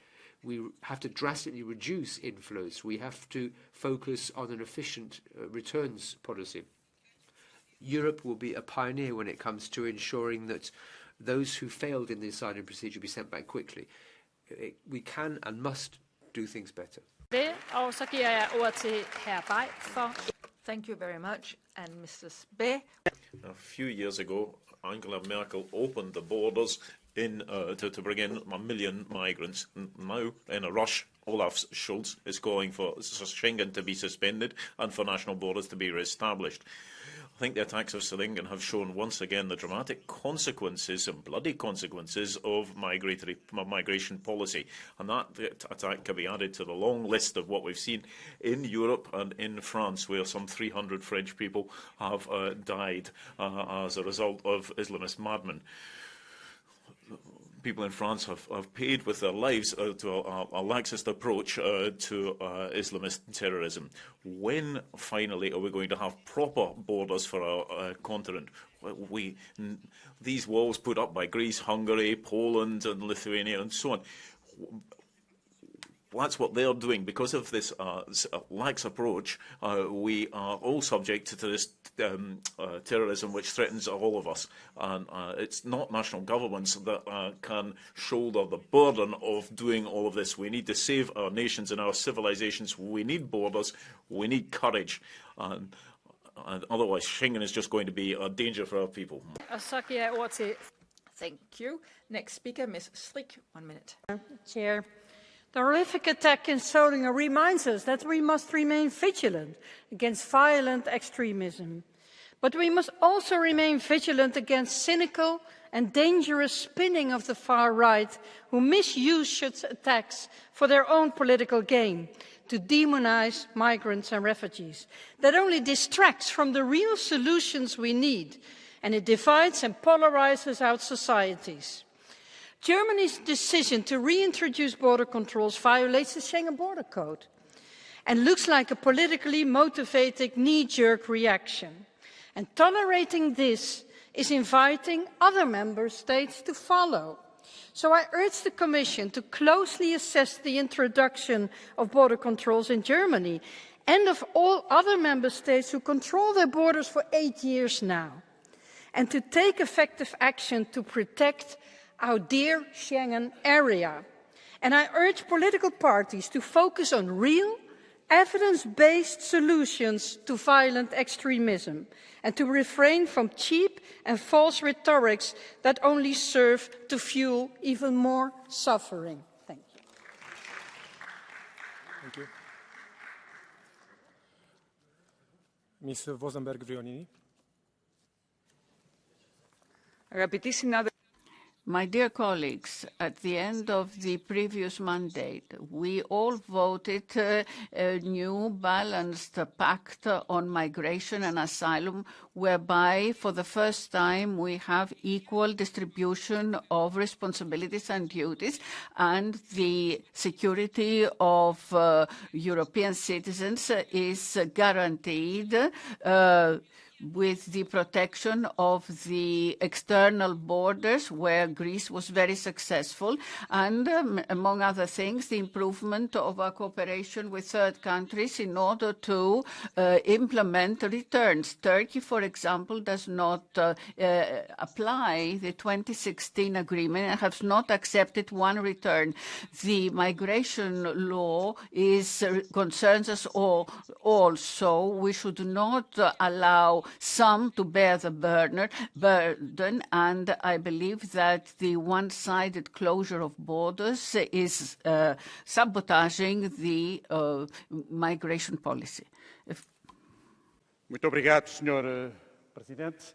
We have to drastically reduce inflows. We have to focus on an efficient returns policy. Europe will be a pioneer when it comes to ensuring that those who failed in the asylum procedure be sent back quickly. We can and must do things better. Thank you very much. And Mr. Spe. A few years ago, Angela Merkel opened the borders to bring in 1 million migrants. Now, in a rush, Olaf Scholz is calling for Schengen to be suspended and for national borders to be re-established. I think the attacks of Solingen have shown once again the dramatic consequences and bloody consequences of migration policy. And that attack can be added to the long list of what we've seen in Europe and in France, where some 300 French people have died as a result of Islamist madmen. People in France have paid with their lives to a laxist approach to Islamist terrorism. When, finally, are we going to have proper borders for our continent? These walls put up by Greece, Hungary, Poland and Lithuania and so on, that's what they're doing. Because of this lax approach, we are all subject to this terrorism which threatens all of us. And it's not national governments that can shoulder the burden of doing all of this. We need to save our nations and our civilizations. We need borders. We need courage. And otherwise, Schengen is just going to be a danger for our people. Thank you. Next speaker, Ms. Strik, 1 minute. Chair. The horrific attack in Solingen reminds us that we must remain vigilant against violent extremism. But we must also remain vigilant against cynical and dangerous spinning of the far right, who misuse such attacks for their own political gain, to demonize migrants and refugees. That only distracts from the real solutions we need, and it divides and polarizes our societies. Germany's decision to reintroduce border controls violates the Schengen Border Code and looks like a politically motivated knee-jerk reaction. And tolerating this is inviting other member states to follow. So I urge the Commission to closely assess the introduction of border controls in Germany and of all other member states who control their borders for 8 years now, and to take effective action to protect our dear Schengen area. And I urge political parties to focus on real, evidence-based solutions to violent extremism and to refrain from cheap and false rhetorics that only serve to fuel even more suffering. Thank you. Thank you. Ms. Vosenberg-Vrionini. My dear colleagues, at the end of the previous mandate, we all voted a new balanced pact on migration and asylum, whereby for the first time we have equal distribution of responsibilities and duties, and the security of European citizens is guaranteed with the protection of the external borders, where Greece was very successful, and among other things, the improvement of our cooperation with third countries in order to implement returns. Turkey, for example, does not apply the 2016 agreement and has not accepted one return. The migration law concerns us all, so we should not allow some to bear the burden, and I believe that the one-sided closure of borders is sabotaging the migration policy. Muito obrigado, Sr. Presidente.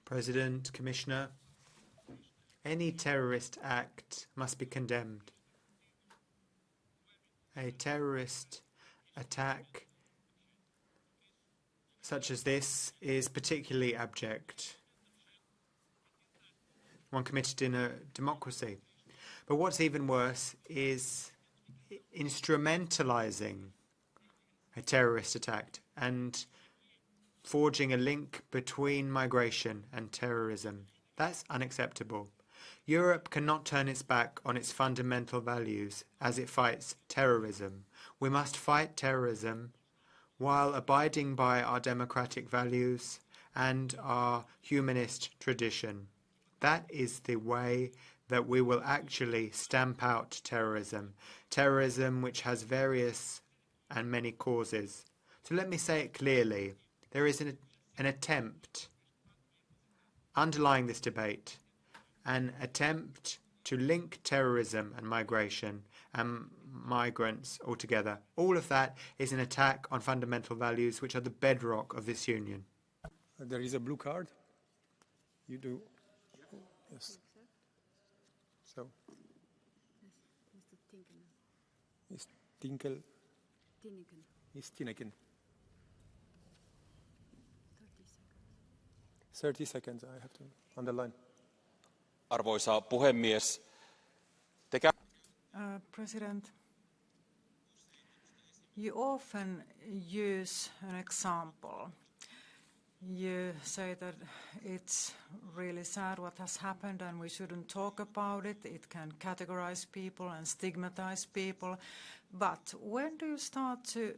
President, Commissioner, any terrorist act must be condemned. A terrorist attack such as this is particularly abject, one committed in a democracy. But what's even worse is instrumentalizing a terrorist attack and forging a link between migration and terrorism. That's unacceptable. Europe cannot turn its back on its fundamental values as it fights terrorism. We must fight terrorism while abiding by our democratic values and our humanist tradition. That is the way that we will actually stamp out terrorism, terrorism which has various and many causes. So let me say it clearly. There is an attempt underlying this debate, an attempt to link terrorism and migration and migrants altogether. All of that is an attack on fundamental values which are the bedrock of this union. There is a blue card. You do. Yes. So. Is Tinkel. Is Tineken. 30 seconds, I have to underline. Arvoisa puhemies. President, you often use an example. You say that it's really sad what has happened and we shouldn't talk about it. It can categorize people and stigmatize people. But when do you start to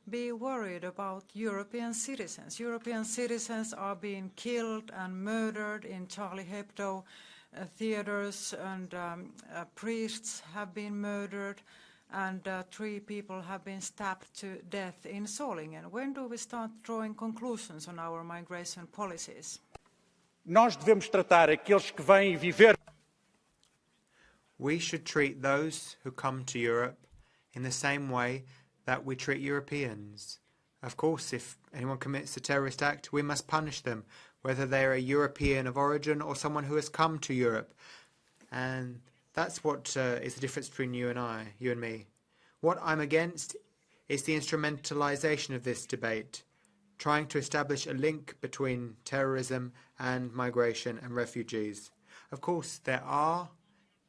be worried about European citizens? European citizens are being killed and murdered in Charlie Hebdo theaters, and priests have been murdered, and 3 people have been stabbed to death in Solingen. When do we start drawing conclusions on our migration policies? Nós devemos tratar aqueles que vêm viver. We should treat those who come to Europe in the same way that we treat Europeans. Of course, if anyone commits a terrorist act, we must punish them, whether they're a European of origin or someone who has come to Europe. And that's what is the difference between you and me. What I'm against is the instrumentalization of this debate, trying to establish a link between terrorism and migration and refugees. Of course, there are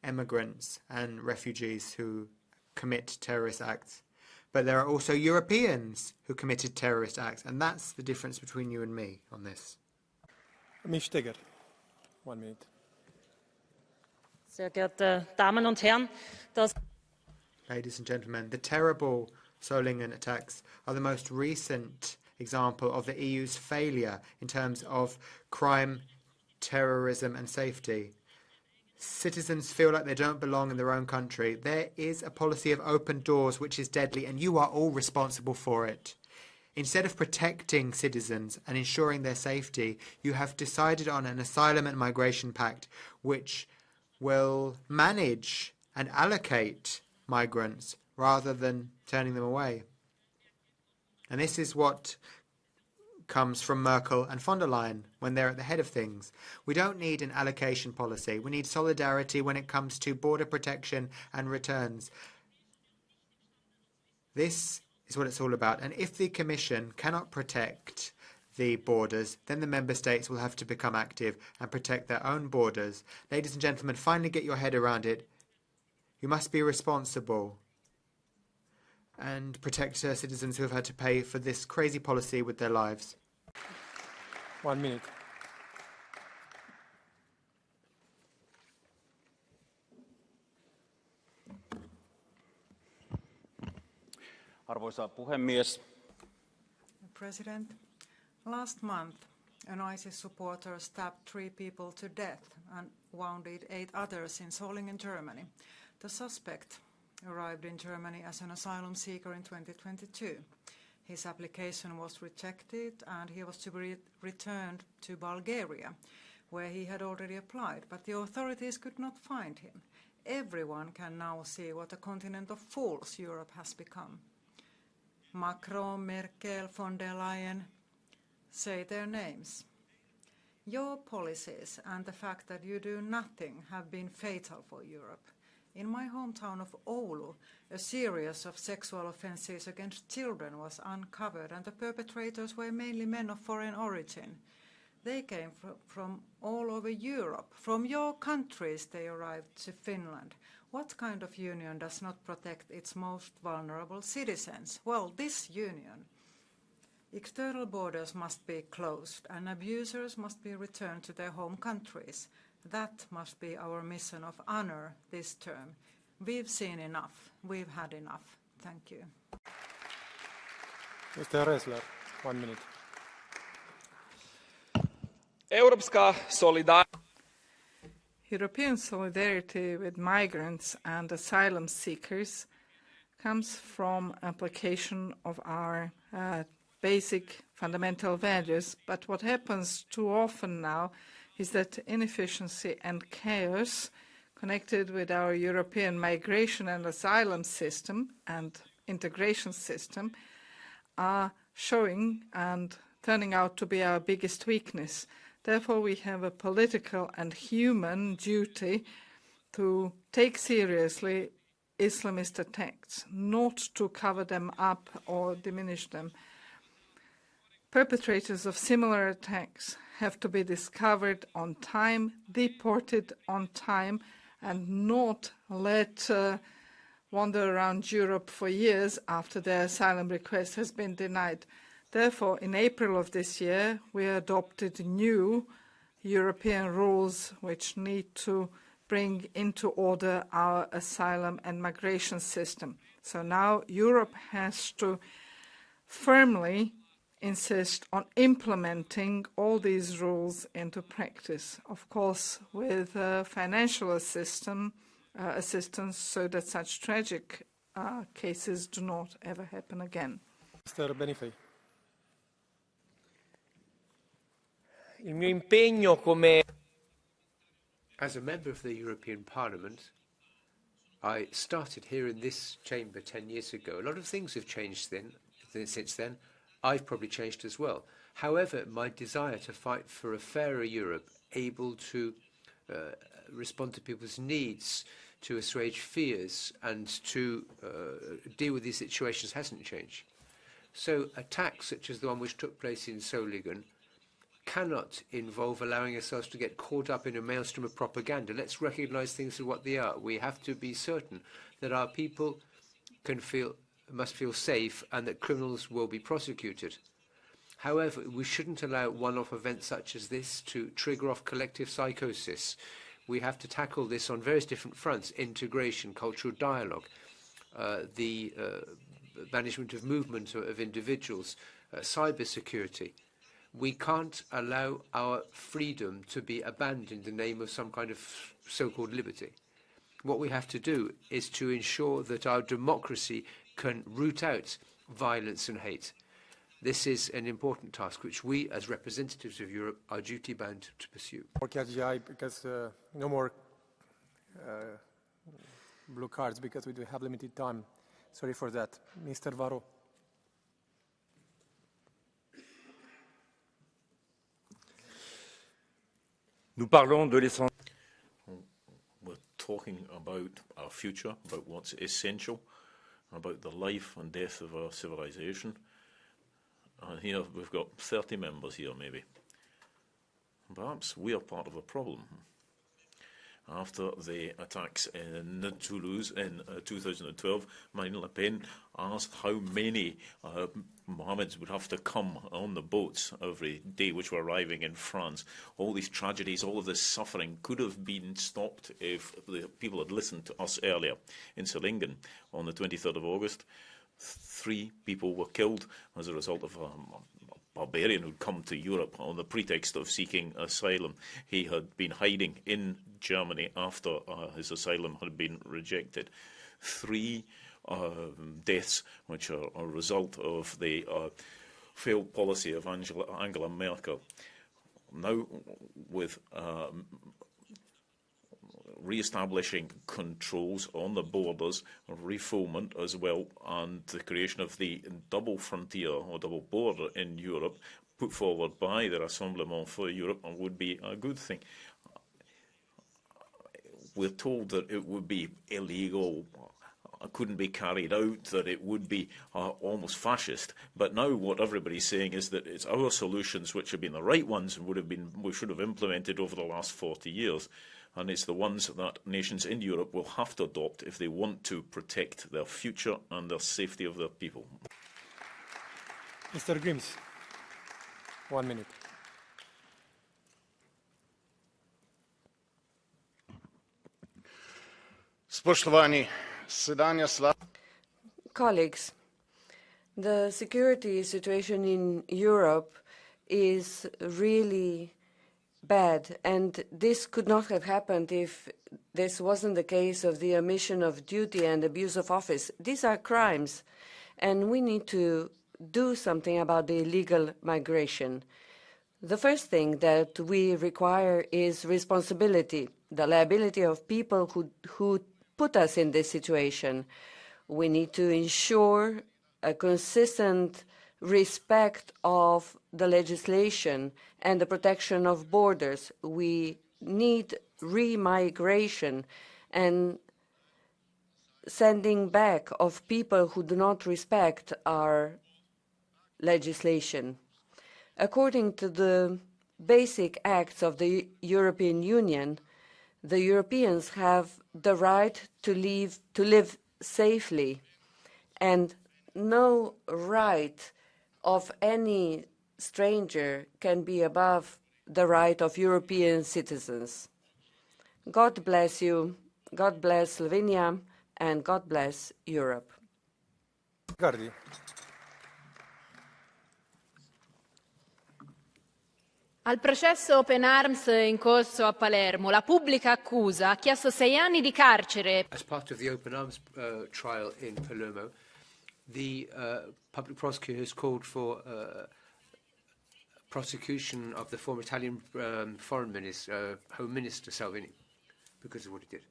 immigrants and refugees who commit terrorist acts, but there are also Europeans who committed terrorist acts, and that's the difference between you and me on this. Ms. Stegger, 1 minute. Sehr geehrte Damen und Herren, Ladies and gentlemen, the terrible Solingen attacks are the most recent example of the EU's failure in terms of crime, terrorism and safety. Citizens feel like they don't belong in their own country. There is a policy of open doors which is deadly, and you are all responsible for it. Instead of protecting citizens and ensuring their safety, you have decided on an asylum and migration pact which will manage and allocate migrants rather than turning them away. And this is what comes from Merkel and von der Leyen when they're at the head of things. We don't need an allocation policy. We need solidarity when it comes to border protection and returns. This is what it's all about. And if the Commission cannot protect the borders, then the member states will have to become active and protect their own borders. Ladies and gentlemen, finally get your head around it. You must be responsible and protect citizens who have had to pay for this crazy policy with their lives. 1 minute. Arvoisa puhemies. President, last month, an ISIS supporter stabbed 3 people to death and wounded 8 others in Solingen, Germany. The suspect arrived in Germany as an asylum seeker in 2022. His application was rejected and he was to be returned to Bulgaria, where he had already applied, but the authorities could not find him. Everyone can now see what a continent of fools Europe has become. Macron, Merkel, von der Leyen, say their names. Your policies and the fact that you do nothing have been fatal for Europe. In my hometown of Oulu, a series of sexual offences against children was uncovered, and the perpetrators were mainly men of foreign origin. They came from all over Europe. From your countries they arrived to Finland. What kind of union does not protect its most vulnerable citizens? Well, this union. External borders must be closed and abusers must be returned to their home countries. That must be our mission of honor this term. We've seen enough. We've had enough. Thank you. Mr. Ressler, 1 minute. European solidarity with migrants and asylum seekers comes from application of our basic fundamental values. But what happens too often now is that inefficiency and chaos connected with our European migration and asylum system and integration system are showing and turning out to be our biggest weakness. Therefore, we have a political and human duty to take seriously Islamist attacks, not to cover them up or diminish them. Perpetrators of similar attacks have to be discovered on time, deported on time, and not let wander around Europe for years after their asylum request has been denied. Therefore, in April of this year, we adopted new European rules which need to bring into order our asylum and migration system. So now Europe has to firmly insist on implementing all these rules into practice, of course with financial assistance so that such tragic cases do not ever happen again. Mr. Benifei. Il mio impegno come As a member of the European Parliament, I started here in this chamber 10 years ago. A lot of things have changed since then. I've probably changed as well. However, my desire to fight for a fairer Europe, able to respond to people's needs, to assuage fears, and to deal with these situations hasn't changed. So attacks such as the one which took place in Solingen cannot involve allowing ourselves to get caught up in a maelstrom of propaganda. Let's recognise things for what they are. We have to be certain that our people must feel safe and that criminals will be prosecuted. However, we shouldn't allow one-off events such as this to trigger off collective psychosis. We have to tackle this on various different fronts: integration, cultural dialogue, the management of movement of individuals, cyber security. We can't allow our freedom to be abandoned in the name of some kind of so-called liberty. What we have to do is to ensure that our democracy can root out violence and hate. This is an important task which we, as representatives of Europe, are duty-bound to pursue. Because no more blue cards, because we do have limited time. Sorry for that. Mr. Varro. Nous parlons de l'essentiel. We're talking about our future, about what's essential, about the life and death of our civilization. And here we've got 30 members here, maybe. Perhaps we are part of the problem. After the attacks in Toulouse in 2012, Marine Le Pen asked how many Mohammeds would have to come on the boats every day which were arriving in France. All these tragedies, all of this suffering could have been stopped if the people had listened to us earlier. In Solingen, on the 23rd of August, 3 people were killed as a result of barbarian who'd come to Europe on the pretext of seeking asylum. He had been hiding in Germany after his asylum had been rejected. 3 deaths which are a result of the failed policy of Angela Merkel. Now with re-establishing controls on the borders, refoulement as well, and the creation of the double frontier or double border in Europe, put forward by the Rassemblement for Europe, would be a good thing. We're told that it would be illegal, couldn't be carried out, that it would be almost fascist. But now what everybody's saying is that it's our solutions which have been the right ones and we should have implemented over the last 40 years. And it's the ones that nations in Europe will have to adopt if they want to protect their future and the safety of their people. Mr. Grims, 1 minute. Colleagues, the security situation in Europe is really bad, and this could not have happened if this wasn't the case of the omission of duty and abuse of office. These are crimes, and we need to do something about the illegal migration. The first thing that we require is responsibility, the liability of people who put us in this situation. We need to ensure a consistent respect of the legislation and the protection of borders. We need remigration and sending back of people who do not respect our legislation. According to the basic acts of the European Union, the Europeans have the right to live safely, and no right of any stranger can be above the right of European citizens. God bless you, God bless Slovenia, and God bless Europe. Gardi. Al processo Open Arms in corso a Palermo, la pubblica accusa ha chiesto 6 anni di carcere. As part of the Open Arms trial in Palermo, the public prosecutor has called for prosecution of the former Italian Home Minister Salvini because of what he did.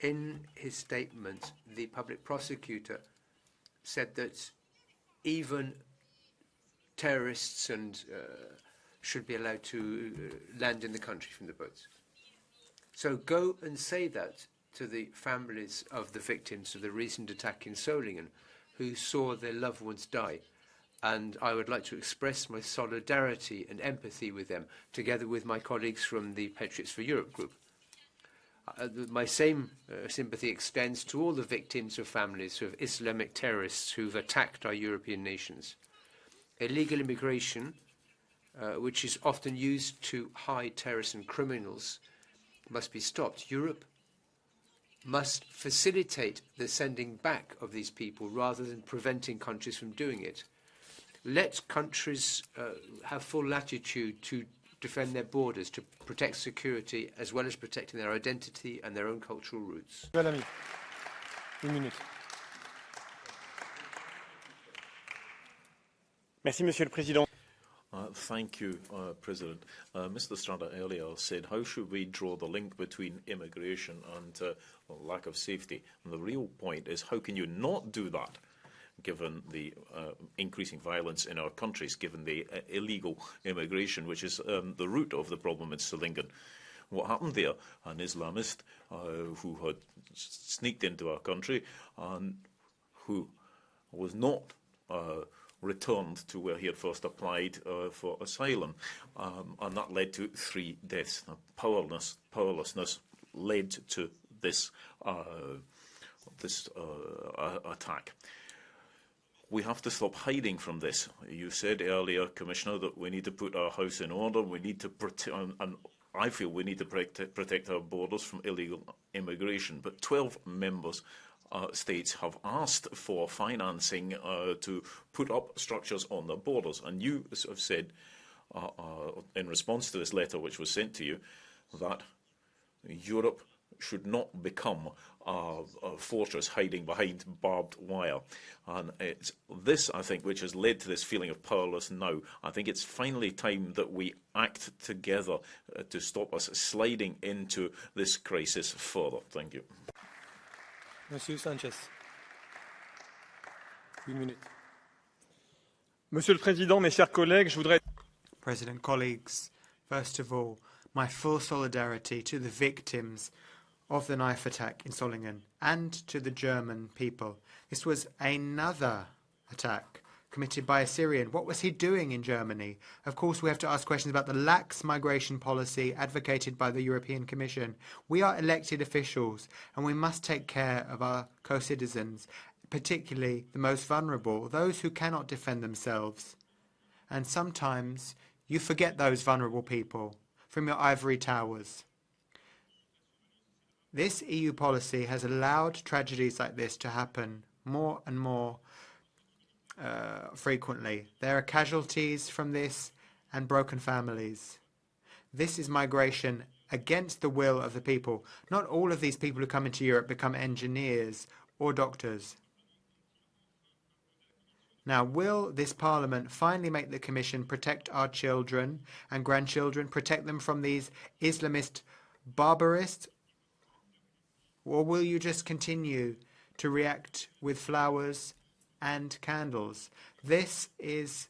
In his statement, the public prosecutor said that even terrorists should be allowed to land in the country from the boats. So go and say that to the families of the victims of the recent attack in Solingen who saw their loved ones die. And I would like to express my solidarity and empathy with them, together with my colleagues from the Patriots for Europe group. My same sympathy extends to all the victims of families of Islamic terrorists who've attacked our European nations. Illegal immigration, which is often used to hide terrorists and criminals, must be stopped. Europe must facilitate the sending back of these people rather than preventing countries from doing it. Let countries have full latitude to defend their borders, to protect security, as well as protecting their identity and their own cultural roots. Bellamy, 1 minute. Merci, Monsieur le Président. Thank you, President. Mr. Strada earlier said, how should we draw the link between immigration and lack of safety? And the real point is, how can you not do that? given the increasing violence in our countries, given the illegal immigration, which is the root of the problem in Solingen. What happened there? An Islamist who had sneaked into our country and who was not returned to where he had first applied for asylum. And that led to 3 deaths. Powerlessness led to this attack. We have to stop hiding from this. You said earlier, Commissioner, that we need to put our house in order. We need to protect, and I feel we need to protect our borders from illegal immigration. But 12 states have asked for financing to put up structures on their borders. And you have said, in response to this letter which was sent to you, that Europe should not become a fortress hiding behind barbed wire. And it's this, I think, which has led to this feeling of powerless now. I think it's finally time that we act together to stop us sliding into this crisis further. Thank you. Monsieur Sanchez. 1 minute. Monsieur le Président, mes chers collègues, je voudrais... President, colleagues, first of all, my full solidarity to the victims of the knife attack in Solingen and to the German people. This was another attack committed by a Syrian. What was he doing in Germany? Of course, we have to ask questions about the lax migration policy advocated by the European Commission. We are elected officials, and we must take care of our co-citizens, particularly the most vulnerable, those who cannot defend themselves. And sometimes you forget those vulnerable people from your ivory towers. This EU policy has allowed tragedies like this to happen more and more frequently. There are casualties from this and broken families. This is migration against the will of the people. Not all of these people who come into Europe become engineers or doctors. Now, will this Parliament finally make the Commission protect our children and grandchildren, protect them from these Islamist barbarists? Or will you just continue to react with flowers and candles? This is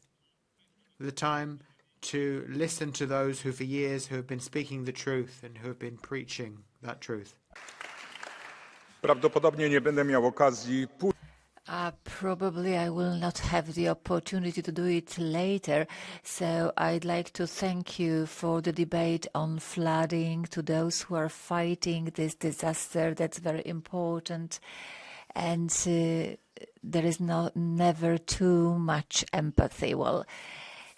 the time to listen to those who for years have been speaking the truth and who have been preaching that truth. Prawdopodobnie nie będę miał okazji... Probably I will not have the opportunity to do it later, so I'd like to thank you for the debate on flooding, to those who are fighting this disaster. That's very important, and there is never too much empathy.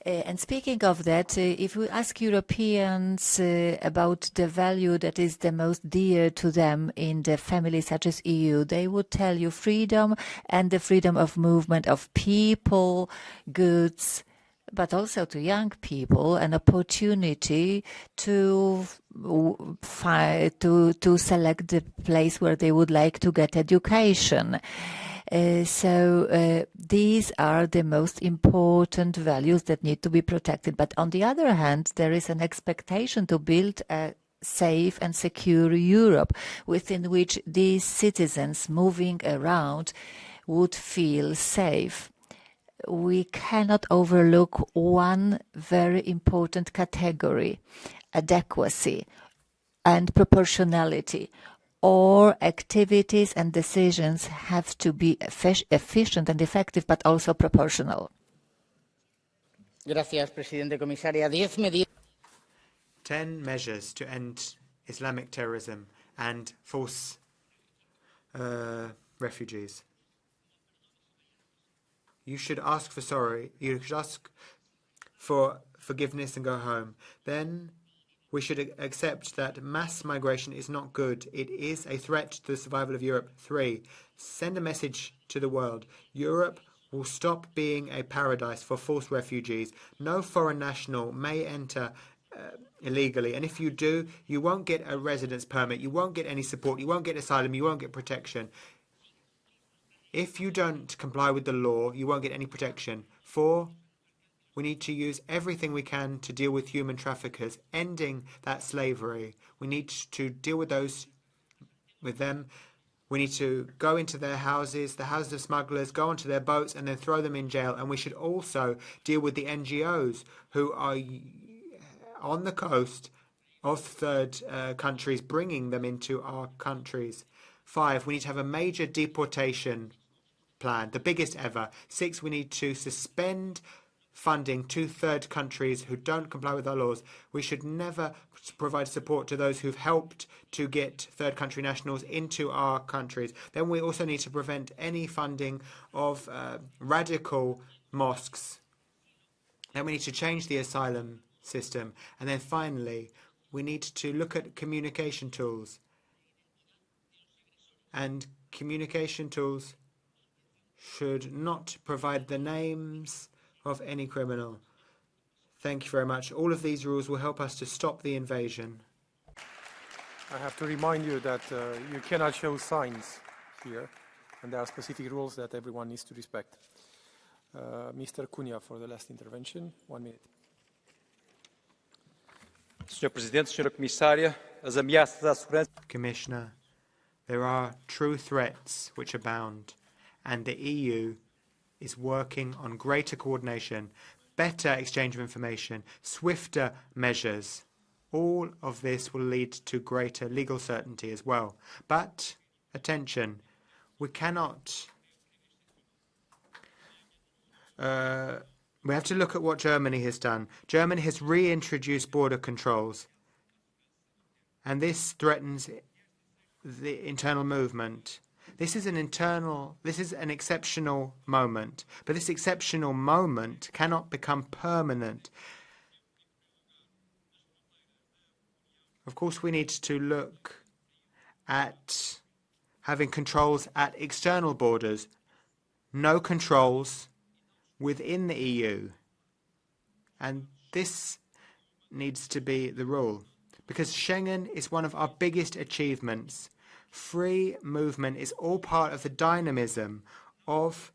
And speaking of that, if we ask Europeans about the value that is the most dear to them in the family such as EU, they would tell you freedom and the freedom of movement of people, goods, but also to young people, an opportunity to select the place where they would like to get education. So these are the most important values that need to be protected. But on the other hand, there is an expectation to build a safe and secure Europe within which these citizens moving around would feel safe. We cannot overlook one very important category: adequacy and proportionality. All activities and decisions have to be efficient and effective, but also proportional. Gracias, Presidente, Comisaria. 10 medidas. 10 measures to end Islamic terrorism and force refugees. You should ask for sorry. You should ask for forgiveness and go home. Then we should accept that mass migration is not good. It is a threat to the survival of Europe. 3, send a message to the world. Europe will stop being a paradise for forced refugees. No foreign national may enter illegally. And if you do, you won't get a residence permit. You won't get any support. You won't get asylum. You won't get protection. If you don't comply with the law, you won't get any protection. 4, we need to use everything we can to deal with human traffickers, ending that slavery. We need to deal with them We need to go into their houses, the houses of smugglers, go onto their boats and then throw them in jail. And we should also deal with the NGOs who are on the coast of third countries, bringing them into our countries. 5, we need to have a major deportation plan, the biggest ever. 6, we need to suspend funding to third countries who don't comply with our laws. We should never provide support to those who've helped to get third country nationals into our countries. Then we also need to prevent any funding of radical mosques. Then we need to change the asylum system. And then finally, we need to look at communication tools. And communication tools should not provide the names of any criminal. Thank you very much. All of these rules will help us to stop the invasion. I have to remind you that you cannot show signs here, and there are specific rules that everyone needs to respect. Mr. Cunha for the last intervention. 1 minute. Sr. Presidente, Sra. Comissária, as ameaças à segurança... Commissioner, there are true threats which abound, and the EU is working on greater coordination, better exchange of information, swifter measures. All of this will lead to greater legal certainty as well. But, attention, we cannot... we have to look at what Germany has done. Germany has reintroduced border controls, and this threatens the internal movement. This is an exceptional moment, but this exceptional moment cannot become permanent. Of course, we need to look at having controls at external borders, no controls within the EU. And this needs to be the rule, because Schengen is one of our biggest achievements. Free movement is all part of the dynamism of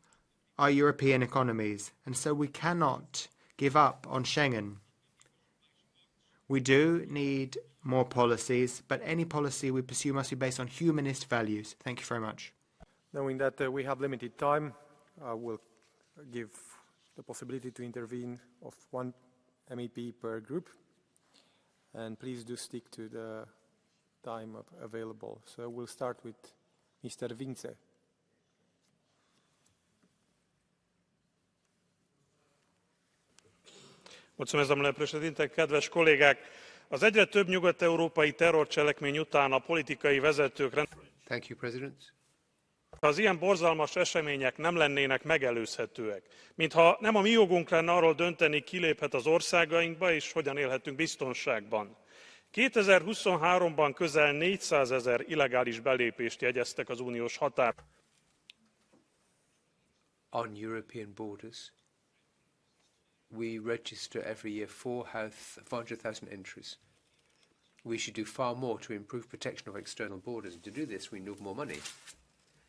our European economies, and so we cannot give up on Schengen. We do need more policies, but any policy we pursue must be based on humanist values. Thank you very much. Knowing that we have limited time, I will give the possibility to intervene of 1 MEP per group, and please do stick to the time available. So we'll start with Mr. Vince. Domnule președinte, kedves kollégák! Az egyre több nyugat-európai terrorcselekmény után a politikai vezetők az ilyen borzalmas események nem lennének megelőzhetőek. Mintha nem a mi jogunk lenne arról dönteni, ki léphet az országainkba, és hogyan élhetünk biztonságban. 2023-ban közel 400 000 illegális belépést jegyeztek az uniós határ. On European borders, we register every year 400,000 entries. We should do far more to improve protection of external borders. And to do this, we need more money.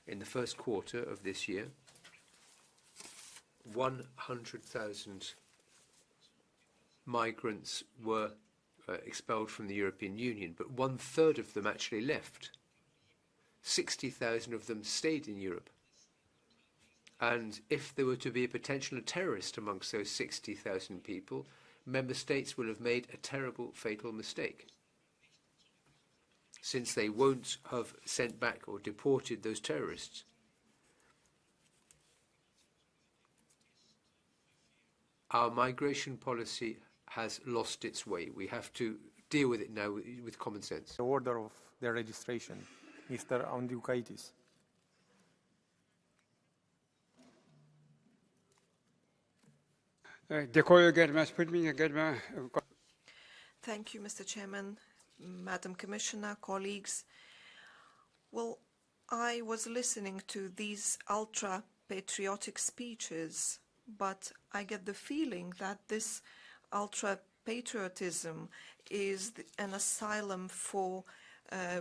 In the first quarter of this year, 100,000 migrants were expelled from the European Union, but 1/3 of them actually left. 60,000 of them stayed in Europe. And if there were to be a potential terrorist amongst those 60,000 people, member states will have made a terrible, fatal mistake, since they won't have sent back or deported those terrorists. Our migration policy has lost its way. We have to deal with it now with common sense. The order of their registration, Mr. Andriukaitis. Thank you, Mr. Chairman, Madam Commissioner, colleagues. Well, I was listening to these ultra-patriotic speeches, but I get the feeling that this ultra-patriotism is an asylum for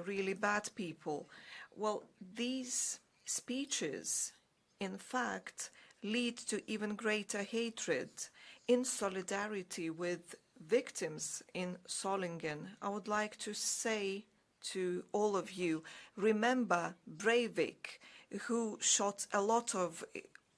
really bad people. Well, these speeches, in fact, lead to even greater hatred. In solidarity with victims in Solingen, I would like to say to all of you. Remember Breivik, who shot a lot of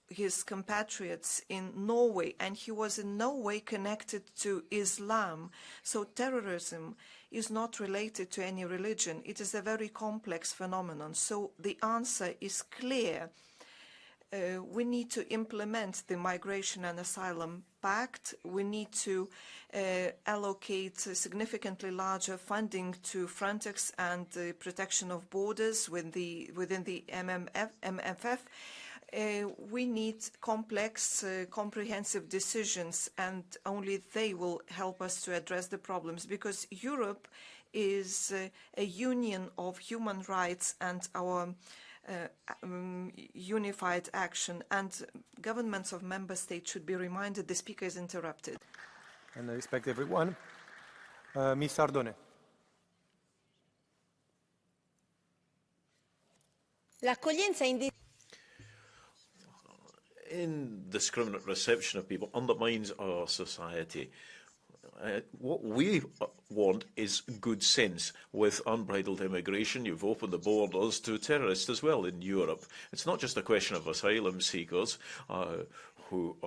his compatriots in Norway, and he was in no way connected to Islam. So terrorism is not related to any religion. It is a very complex phenomenon. So the answer is clear. We need to implement the Migration and Asylum Pact. We need to allocate significantly larger funding to Frontex and the protection of borders within the MFF. We need complex, comprehensive decisions, and only they will help us to address the problems, because Europe is a union of human rights and our unified action, and governments of member states should be reminded. The speaker is interrupted. And I respect everyone. Ms. Ardone. L'accoglienza indiscriminate reception of people undermines our society. What we want is good sense. With unbridled immigration, you've opened the borders to terrorists as well in Europe. It's not just a question of asylum seekers, who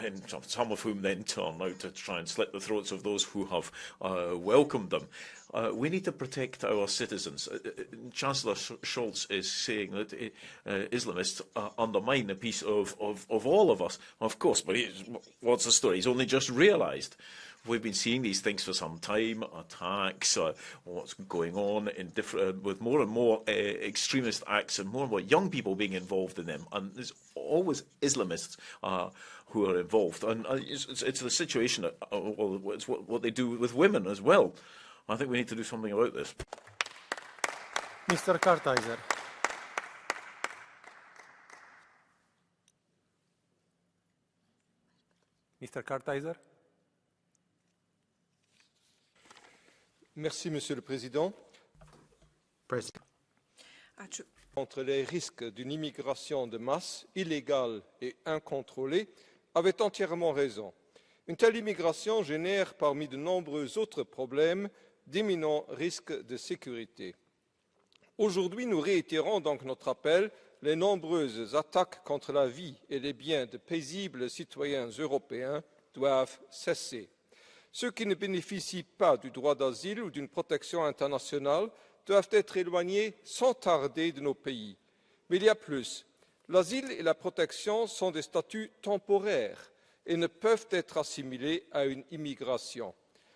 then, some of whom then turn out to try and slit the throats of those who have welcomed them. We need to protect our citizens. Chancellor Scholz is saying that Islamists undermine the peace of all of us. Of course, but what's the story? He's only just realised. We've been seeing these things for some time, attacks, what's going on in with more and more extremist acts and more young people being involved in them. And there's always Islamists who are involved. And it's the situation, that, it's what they do with women as well. I think we need to do something about this. Mr. Kartheiser. Mr. Kartheiser. Merci, Monsieur le Président. Contre les risques d'une immigration de masse, illégale et incontrôlée, avait entièrement raison. Une telle immigration génère, parmi de nombreux autres problèmes, d'imminents risques de sécurité. Aujourd'hui, nous réitérons donc notre appel. Les nombreuses attaques contre la vie et les biens de paisibles citoyens européens doivent cesser. Ceux qui ne bénéficient pas du droit d'asile ou d'une protection internationale doivent être éloignés sans tarder de nos pays. Mais il y a plus. L'asile et la protection sont des statuts temporaires et ne peuvent être assimilés à une immigration.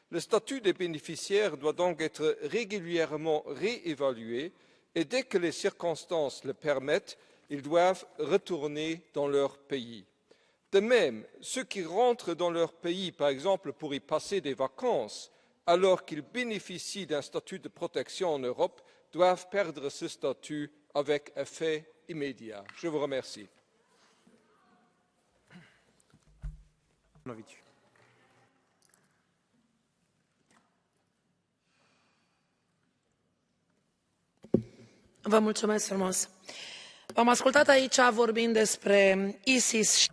Le statut des bénéficiaires doit donc être régulièrement réévalué et dès que les circonstances le permettent, ils doivent retourner dans leur pays. De même, ceux qui rentrent dans leur pays, par exemple pour y passer des vacances, alors qu'ils bénéficient d'un statut de protection en Europe, doivent perdre ce statut avec effet immédiat. Je vous remercie. Vă mulțumesc frumos. V-am ascultat aici vorbind despre ISIS.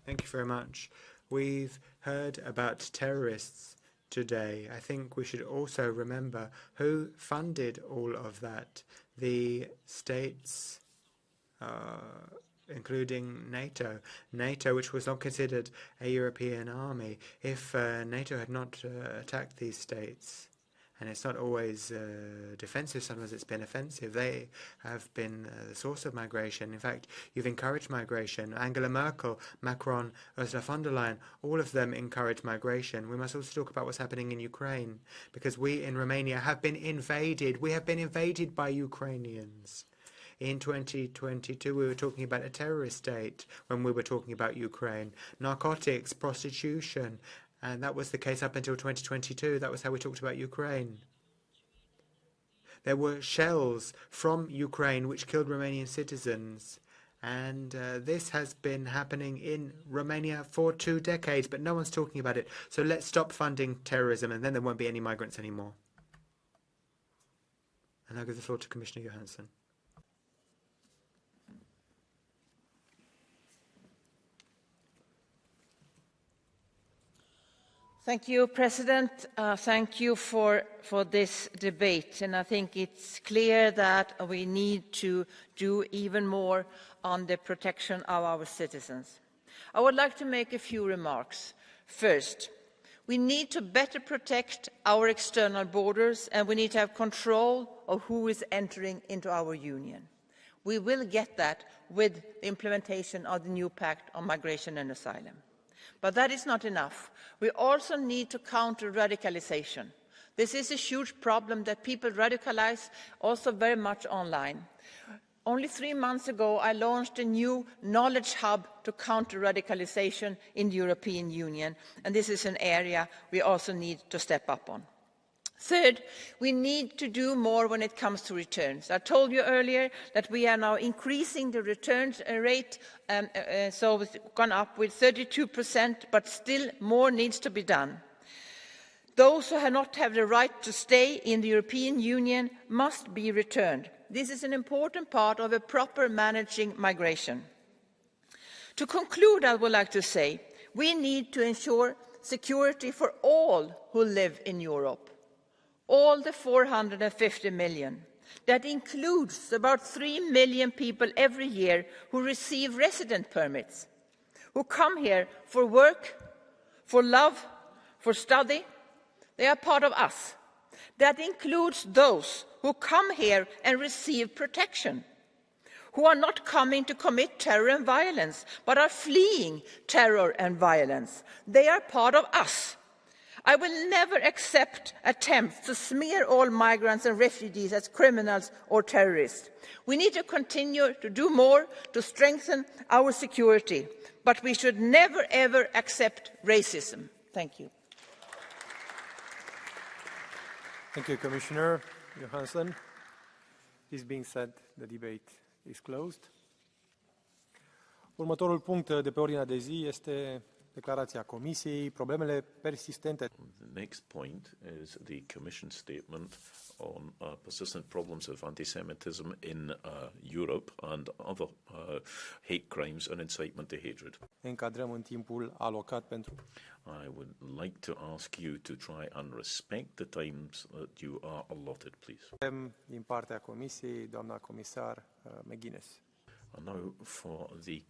Thank you very much. We've heard about terrorists today. I think we should also remember who funded all of that. The states, including NATO. NATO, which was not considered a European army. If NATO had not attacked these states, and it's not always defensive, sometimes it's been offensive. They have been the source of migration. In fact, you've encouraged migration. Angela Merkel, Macron, Ursula von der Leyen, all of them encourage migration. We must also talk about what's happening in Ukraine, because we in Romania have been invaded. We have been invaded by Ukrainians. In 2022, we were talking about a terrorist state when we were talking about Ukraine. Narcotics, prostitution. And that was the case up until 2022. That was how we talked about Ukraine. There were shells from Ukraine which killed Romanian citizens. And this has been happening in Romania for 2 decades, but no one's talking about it. So let's stop funding terrorism, and then there won't be any migrants anymore. And I'll give the floor to Commissioner Johansson. Thank you, President. Thank you for this debate. And I think it's clear that we need to do even more on the protection of our citizens. I would like to make a few remarks. First, we need to better protect our external borders, and we need to have control of who is entering into our union. We will get that with the implementation of the new Pact on Migration and Asylum. But that is not enough. We also need to counter radicalization. This is a huge problem that people radicalize also very much online. Only 3 months ago, I launched a new knowledge hub to counter radicalization in the European Union, and this is an area we also need to step up on. Third, we need to do more when it comes to returns. I told you earlier that we are now increasing the returns rate, so it's gone up with 32%, but still more needs to be done. Those who have not the right to stay in the European Union must be returned. This is an important part of a proper managing migration. To conclude, I would like to say we need to ensure security for all who live in Europe. All the 450 million. That includes about 3 million people every year who receive resident permits, who come here for work, for love, for study. They are part of us. That includes those who come here and receive protection, who are not coming to commit terror and violence, but are fleeing terror and violence. They are part of us. I will never accept attempts to smear all migrants and refugees as criminals or terrorists. We need to continue to do more to strengthen our security, but we should never, ever accept racism. Thank you. Thank you, Commissioner Johansson. This being said, the debate is closed. Următorul punct de pe ordinea de zi este declarația Comisiei, problemele persistente. The next point is the Commission statement on persistent problems of anti-Semitism in Europe and other hate crimes and incitement to hatred. Ne încadrăm în timpul alocat pentru. I would like to ask you to try and respect the times that you are allotted, please. Din partea Comisiei, doamna comisar McGuinness. And now for the